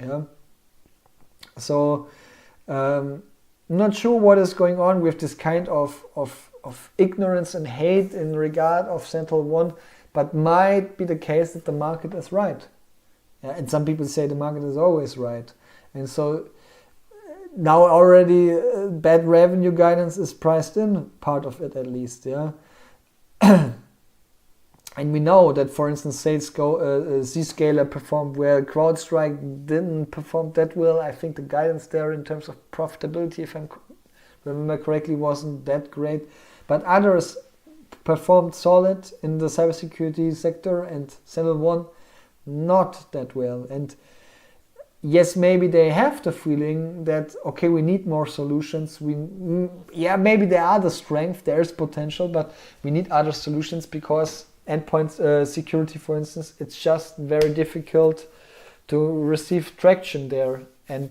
So I'm not sure what is going on with this kind of ignorance and hate in regard of SentinelOne, but might be the case that the market is right. And some people say the market is always right. And so now already bad revenue guidance is priced in, part of it at least, yeah. And we know that, for instance, Zscaler performed well, CrowdStrike didn't perform that well. I think the guidance there in terms of profitability, if I remember correctly, wasn't that great. But others performed solid in the cybersecurity sector, and SentinelOne not that well. And yes, maybe they have the feeling that, okay, we need more solutions. Maybe there are the strength, there is potential, but we need other solutions because endpoint security, for instance, it's just very difficult to receive traction there and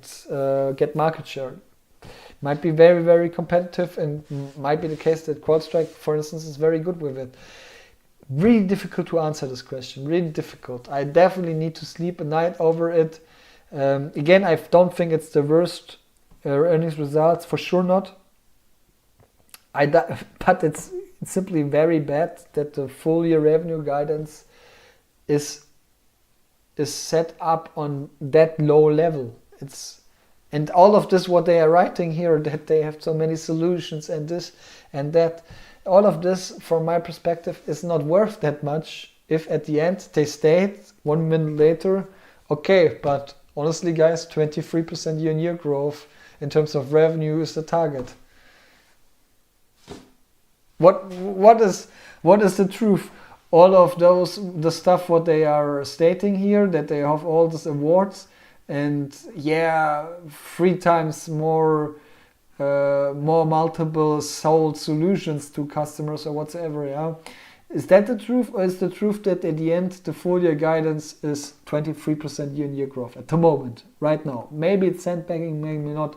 get market share. Might be very, very competitive, and might be the case that CrowdStrike, for instance, is very good with it. Really difficult to answer this question, really difficult. I definitely need to sleep a night over it. Again, I don't think it's the worst earnings results, for sure not. But it's simply very bad that the full year revenue guidance is set up on that low level. And all of this, what they are writing here, that they have so many solutions and this and that, all of this, from my perspective, is not worth that much if at the end they state 1 minute later, okay, but honestly, guys, 23% year-on-year growth in terms of revenue is the target. What is the truth? All of the stuff what they are stating here, that they have all these awards and 3 times more multiple sold solutions to customers or whatsoever, yeah? Is that the truth, or is the truth that at the end the full year guidance is 23% year-on-year growth at the moment, right now? Maybe it's sandbagging, maybe not.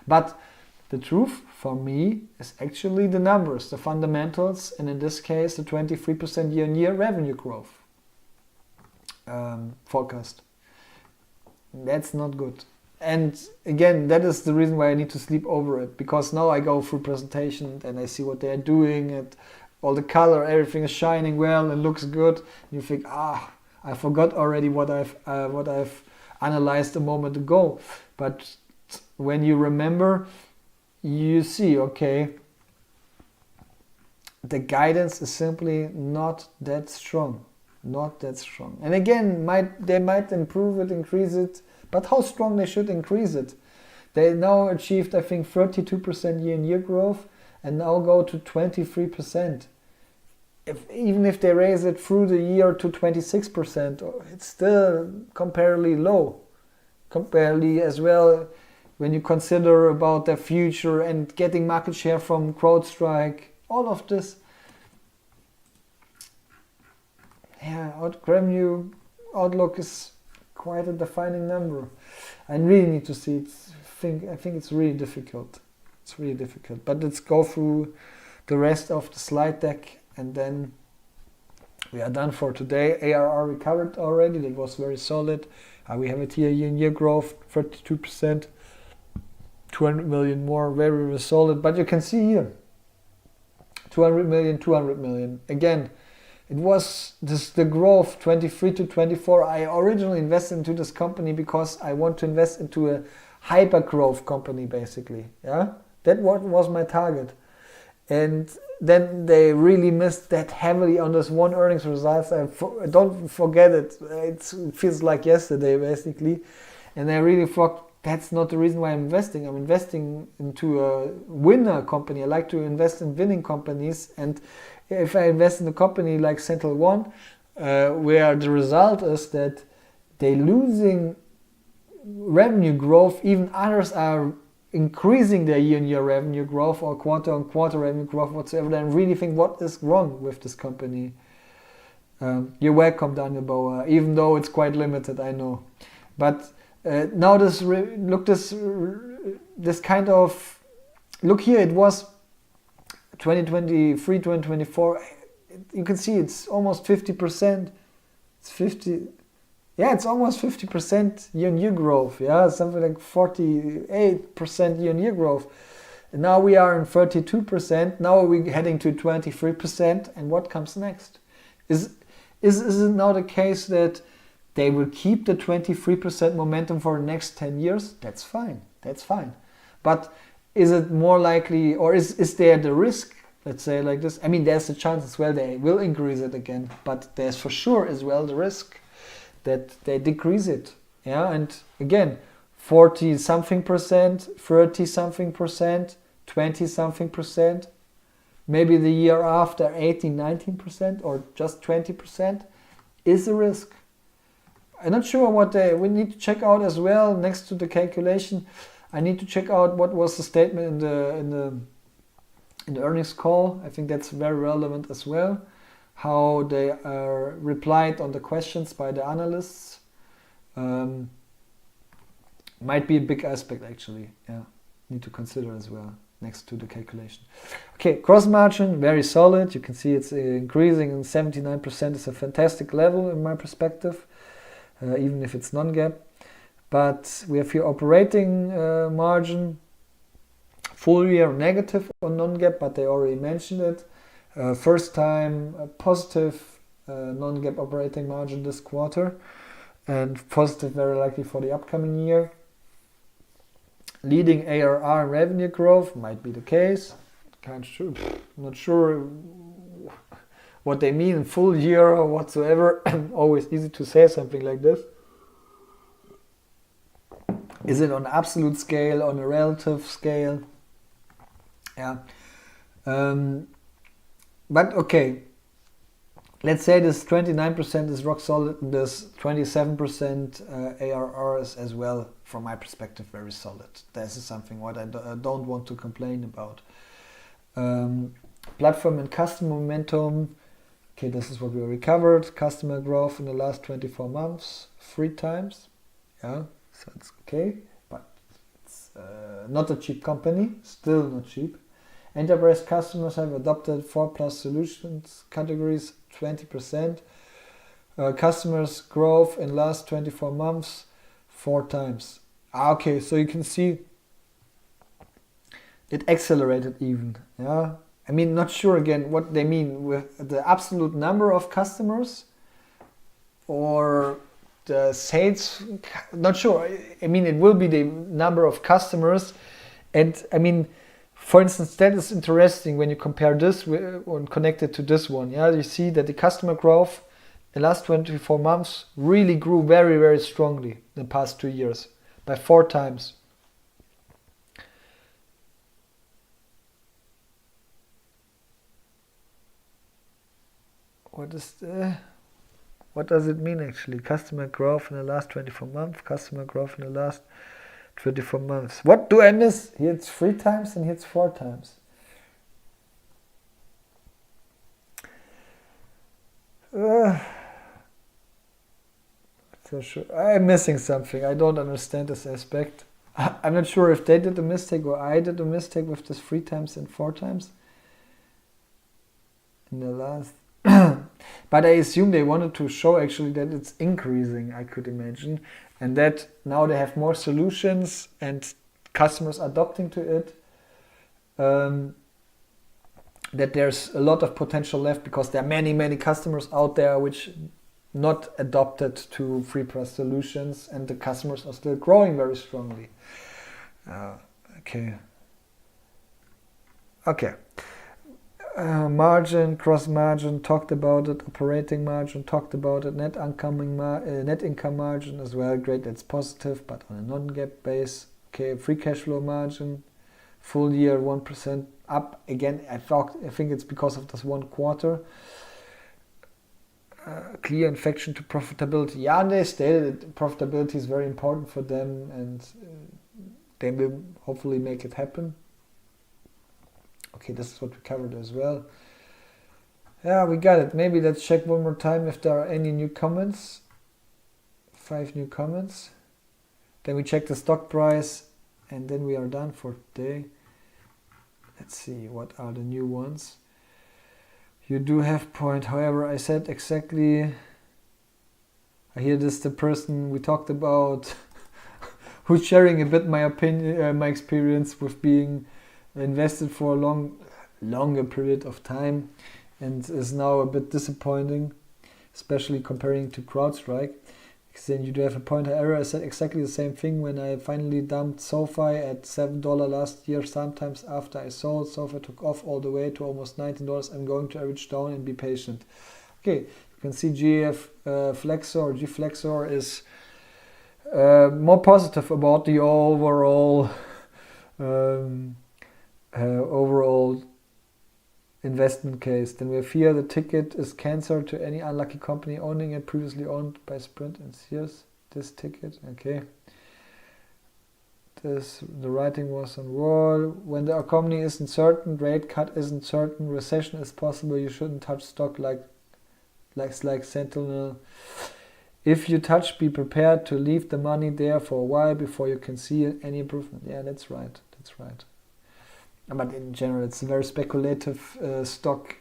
But the truth for me is actually the numbers, the fundamentals, and in this case the 23% year-on-year revenue growth forecast. That's not good. And again, that is the reason why I need to sleep over it, because now I go through presentation and I see what they are doing, and all the color, everything is shining well and looks good. You think, I forgot already what I've analyzed a moment ago. But when you remember, you see, okay, the guidance is simply not that strong. Not that strong. And again, they might improve it, increase it, but how strong they should increase it? They now achieved, I think, 32% year-on-year growth and now go to 23%. Even if they raise it through the year to 26%, it's still comparatively low. Comparatively as well, when you consider about their future and getting market share from CrowdStrike, all of this. Revenue outlook is quite a defining number. I really need to see it. I think it's really difficult. It's really difficult. But let's go through the rest of the slide deck, and then we are done for today. ARR recovered already. That was very solid. We have it here, year-on-year growth, 32%, 200 million more, very, very solid. But you can see here, 200 million, 200 million. Again, it was the growth 23 to 24. I originally invested into this company because I want to invest into a hyper growth company, basically. Yeah, that was my target. And then they really missed that heavily on this one earnings results. Don't forget it. It feels like yesterday, basically. And I really thought that's not the reason why I'm investing. I'm investing into a winner company. I like to invest in winning companies. And if I invest in a company like SentinelOne, where the result is that they're losing revenue growth, even others are increasing their year-on-year revenue growth or quarter-on-quarter revenue growth whatsoever, then really think, what is wrong with this company? You're welcome, Daniel Bauer, even though it's quite limited, I know. But now this kind of look here. It was 2023, 2024. You can see it's almost 50%. It's 50. Yeah, it's almost 50% year-on-year growth. Yeah, something like 48% year-on-year growth. And now we are in 32%. Now we're heading to 23%. And what comes next? Is it now the case that they will keep the 23% momentum for the next 10 years, that's fine. That's fine. But is it more likely, or is there the risk, let's say like this? I mean, there's a chance as well they will increase it again, but there's for sure as well the risk that they decrease it. Yeah, and again, 40 something percent, 30 something percent, 20 something percent, maybe the year after 18, 19% or just 20% is a risk. I'm not sure we need to check out as well next to the calculation. I need to check out what was the statement in the earnings call. I think that's very relevant as well. How they replied on the questions by the analysts. Might be a big aspect actually. Yeah, need to consider as well next to the calculation. Okay, gross margin very solid. You can see it's increasing, and 79% is a fantastic level in my perspective, even if it's non-GAAP. But we have here operating margin, full year negative on non-GAAP, but they already mentioned it. First time positive non-GAAP operating margin this quarter, and positive very likely for the upcoming year. Leading ARR and revenue growth might be the case. Not sure what they mean in full year or whatsoever. Always easy to say something like this. Is it on absolute scale, on a relative scale? Yeah. But okay. Let's say this 29% is rock solid, and this 27% ARR is as well, from my perspective, very solid. This is something what I don't want to complain about. Platform and customer momentum. Okay, this is what we recovered. Customer growth in the last 24 months, 3 times. Yeah, so it's okay, but it's not a cheap company, still not cheap. Enterprise customers have adopted 4+ solutions categories, 20%. Customers growth in last 24 months, 4 times. Okay, so you can see it accelerated even. Yeah, I mean, not sure again what they mean with the absolute number of customers or the sales. Not sure. I mean, it will be the number of customers, and I mean, for instance, that is interesting when you compare this and connect it to this one. Yeah, you see that the customer growth in the last 24 months really grew very, very strongly in the past 2 years by 4 times. What does it mean actually? Customer growth in the last 24 months, customer growth in the last 24 months. What do I miss? Here it's 3 times and here it's 4 times. So sure. I'm missing something. I don't understand this aspect. I'm not sure if they did a mistake or I did a mistake with this 3 times and 4 times. In the last... But I assume they wanted to show actually that it's increasing, I could imagine. And that now they have more solutions and customers adopting to it. That there's a lot of potential left because there are many, many customers out there which not adopted to 3+ solutions, and the customers are still growing very strongly. Okay. Margin, gross margin, talked about it. Operating margin, talked about it. Net income margin as well. Great, that's positive, but on a non-GAAP base. Okay, free cash flow margin, full year 1% up. Again, I think it's because of this one quarter. Clear inflection to profitability. Yeah, and they stated that profitability is very important for them, and they will hopefully make it happen. Okay, this is what we covered as well. Yeah, we got it. Maybe let's check one more time if there are any new comments. 5 new comments. Then we check the stock price, and then we are done for today. Let's see, what are the new ones? You do have point. However, I said exactly... I hear this the person we talked about who's sharing a bit my opinion, my experience with being invested for a longer period of time, and is now a bit disappointing, especially comparing to CrowdStrike. Then you do have a pointer error. I said exactly the same thing when I finally dumped SoFi at $7 last year. Sometimes after I sold, SoFi took off all the way to almost $19. I'm going to average down and be patient. Okay, you can see G-Flexor is more positive about the overall investment case. Then we have here the ticket is cancer to any unlucky company owning it, previously owned by Sprint and Sears. This ticket, okay. The writing was on wall. When the economy isn't certain, rate cut isn't certain, recession is possible, you shouldn't touch stock like Sentinel. If you touch, be prepared to leave the money there for a while before you can see any improvement. Yeah, that's right. But in general, it's a very speculative stock,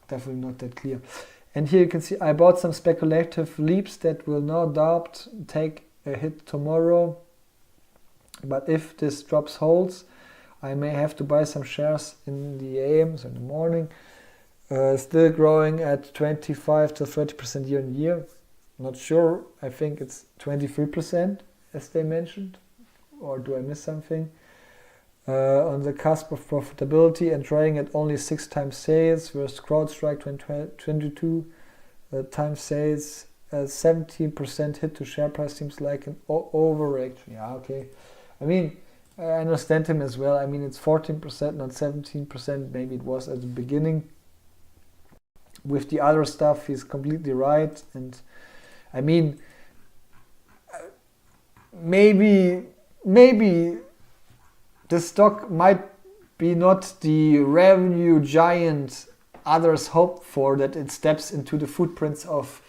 definitely not that clear. And here you can see I bought some speculative leaps that will no doubt take a hit tomorrow. But if this drops holds, I may have to buy some shares in the AM, so in the morning. Still growing at 25 to 30% year on year. Not sure, I think it's 23% as they mentioned. Or do I miss something? On the cusp of profitability and trading at only 6 times sales versus CrowdStrike 22 times sales. 17% hit to share price seems like an overreaction. Yeah, okay. I mean, I understand him as well. I mean, it's 14%, not 17%. Maybe it was at the beginning. With the other stuff, he's completely right. And I mean, maybe the stock might be not the revenue giant others hope for, that it steps into the footprints of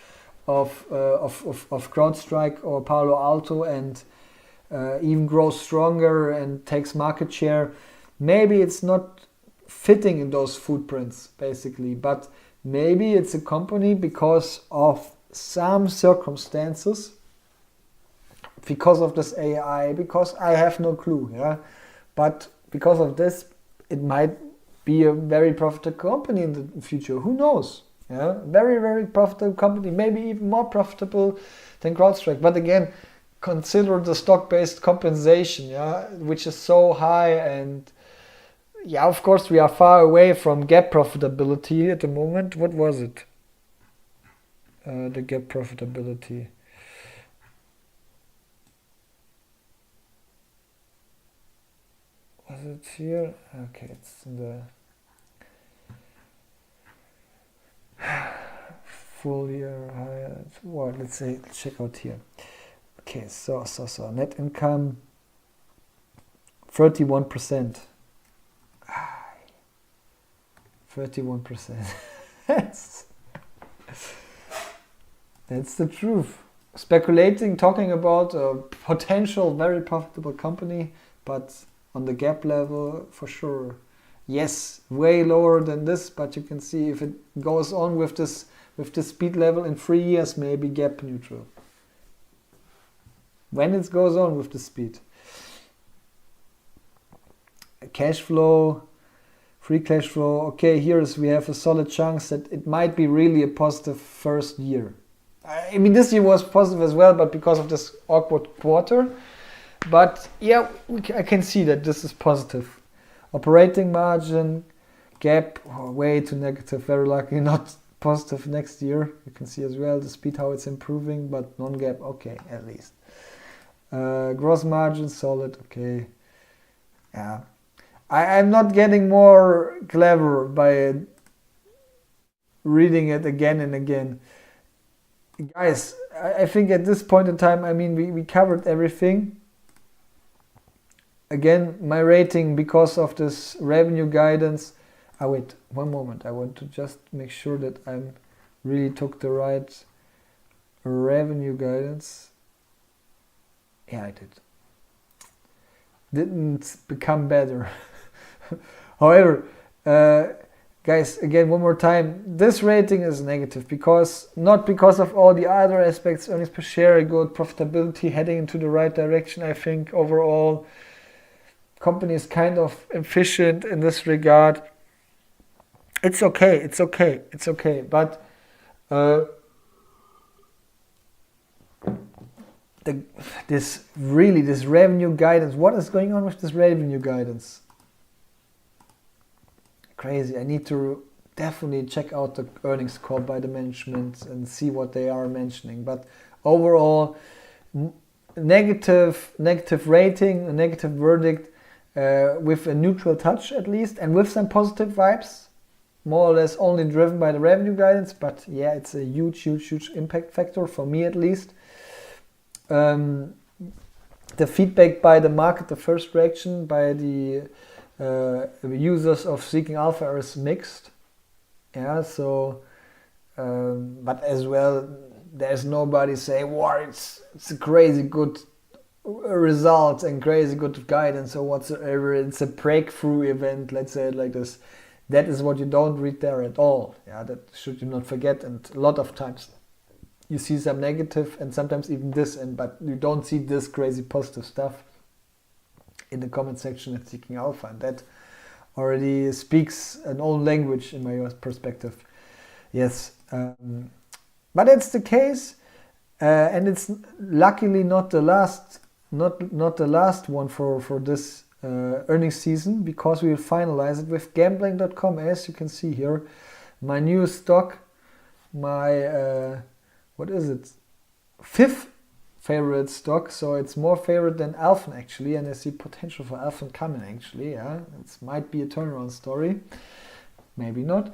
CrowdStrike or Palo Alto and even grows stronger and takes market share. Maybe it's not fitting in those footprints, basically, but maybe it's a company because of some circumstances, because of this AI, because I have no clue, yeah. But because of this, it might be a very profitable company in the future. Who knows? Yeah, very, very profitable company, maybe even more profitable than CrowdStrike. But again, consider the stock-based compensation, yeah, which is so high. And yeah, of course, we are far away from GAAP profitability at the moment. What was it? The GAAP profitability. Was it here? Okay, it's in the full year high. Well, let's check out here. Okay, so net income 31%. 31%. That's the truth. Speculating, talking about a potential very profitable company, but on the gap level, for sure, yes, way lower than this. But you can see if it goes on with this speed level in 3 years, maybe gap neutral. When it goes on with the speed, cash flow, free cash flow. Okay, we have a solid chance that it might be really a positive first year. I mean, this year was positive as well, but because of this awkward quarter. But yeah, I can see that this is positive. Operating margin, gap, way too negative, very likely not positive next year. You can see as well the speed, how it's improving, but non-gap, okay, at least. Gross margin, solid, okay. Yeah. I'm not getting more clever by reading it again and again. Guys, I think at this point in time, I mean, we covered everything. Again, my rating because of this revenue guidance. Wait, one moment. I want to just make sure that I really took the right revenue guidance. Yeah, I did. Didn't become better. However, guys, again, one more time, this rating is negative not because of all the other aspects. Earnings per share, good profitability, heading into the right direction. I think overall, company is kind of efficient in this regard. It's okay. But this revenue guidance. What is going on with this revenue guidance? Crazy. I need to definitely check out the earnings call by the management and see what they are mentioning. But overall, negative rating, a negative verdict, with a neutral touch at least, and with some positive vibes, more or less only driven by the revenue guidance. But yeah, it's a huge impact factor for me at least. The feedback by the market, the first reaction by the users of Seeking Alpha is mixed. Yeah, so but as well, there's nobody saying, wow, it's a crazy good result and crazy good guidance or whatsoever. It's a breakthrough event, let's say it like this. That is what you don't read there at all. Yeah, that should you not forget. And a lot of times you see some negative and sometimes even this, but you don't see this crazy positive stuff in the comment section at Seeking Alpha, and that already speaks an own language in my perspective. Yes, but it's the case, and it's luckily not the last one for this earnings season, because we will finalize it with gambling.com, as you can see here. My new stock, my what is it? 5th favorite stock, so it's more favorite than Alphen actually, and I see potential for Alphen coming actually. Yeah, it might be a turnaround story, maybe not.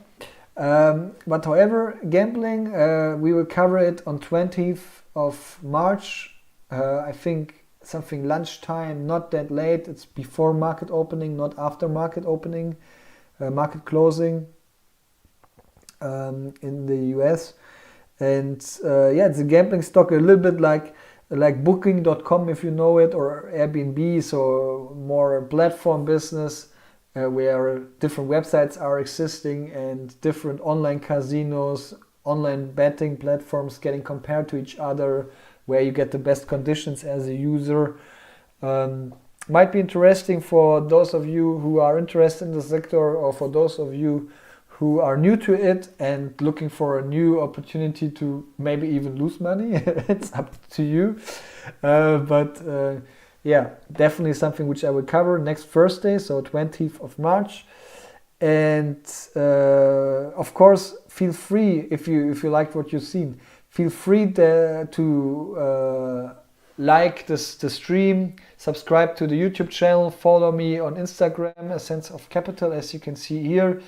But however, gambling, we will cover it on 20th of March. I think something lunchtime, not that late. It's before market opening, not after market opening, market closing in the US. And yeah, it's a gambling stock, a little bit like booking.com, if you know it, or Airbnb, so more platform business where different websites are existing and different online casinos, online betting platforms getting compared to each other, where you get the best conditions as a user. Might be interesting for those of you who are interested in the sector, or for those of you who are new to it and looking for a new opportunity to maybe even lose money. It's up to you. But yeah, definitely something which I will cover next Thursday, so 20th of March. And of course, feel free, if you liked what you've seen, feel free to like the stream, subscribe to the YouTube channel, follow me on Instagram, A Sense of Capital, as you can see here.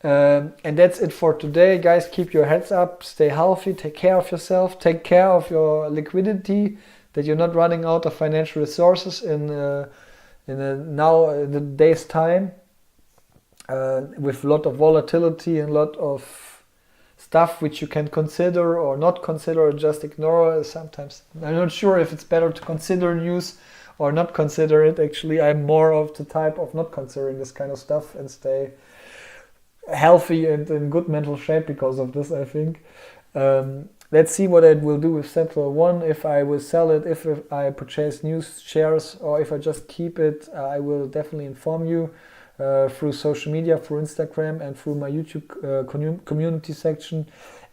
And that's it for today, guys. Keep your heads up, stay healthy, take care of yourself, take care of your liquidity, that you're not running out of financial resources in the day's time, with a lot of volatility and a lot of stuff which you can consider or not consider or just ignore. Sometimes I'm not sure if it's better to consider news or not consider it. Actually, I'm more of the type of not considering this kind of stuff and stay healthy and in good mental shape because of this, I think. Let's see what I will do with SentinelOne, if I will sell it, if I purchase new shares, or if I just keep it. I will definitely inform you through social media, through Instagram and through my YouTube community section.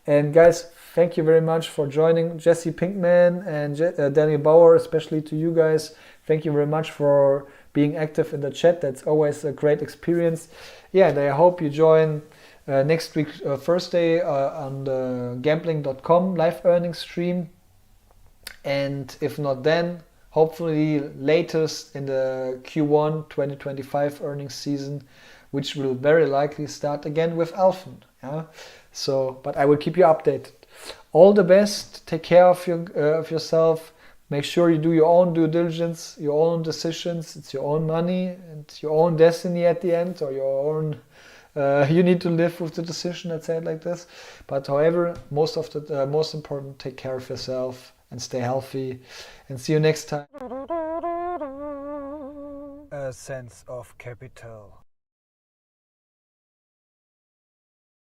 And guys, thank you very much for joining. Jesse Pinkman and Daniel Bauer, especially to you guys. Thank you very much for being active in the chat. That's always a great experience. Yeah, and I hope you join next week, Thursday, on the gambling.com live earnings stream. And if not then, hopefully latest in the Q1 2025 earnings season, which will very likely start again with Alphen. Yeah? So, but I will keep you updated. All the best. Take care of yourself. Make sure you do your own due diligence, your own decisions. It's your own money and your own destiny at the end, or your own. You need to live with the decision, let's say it like this. But however, most important, take care of yourself and stay healthy. And see you next time. A sense of capital.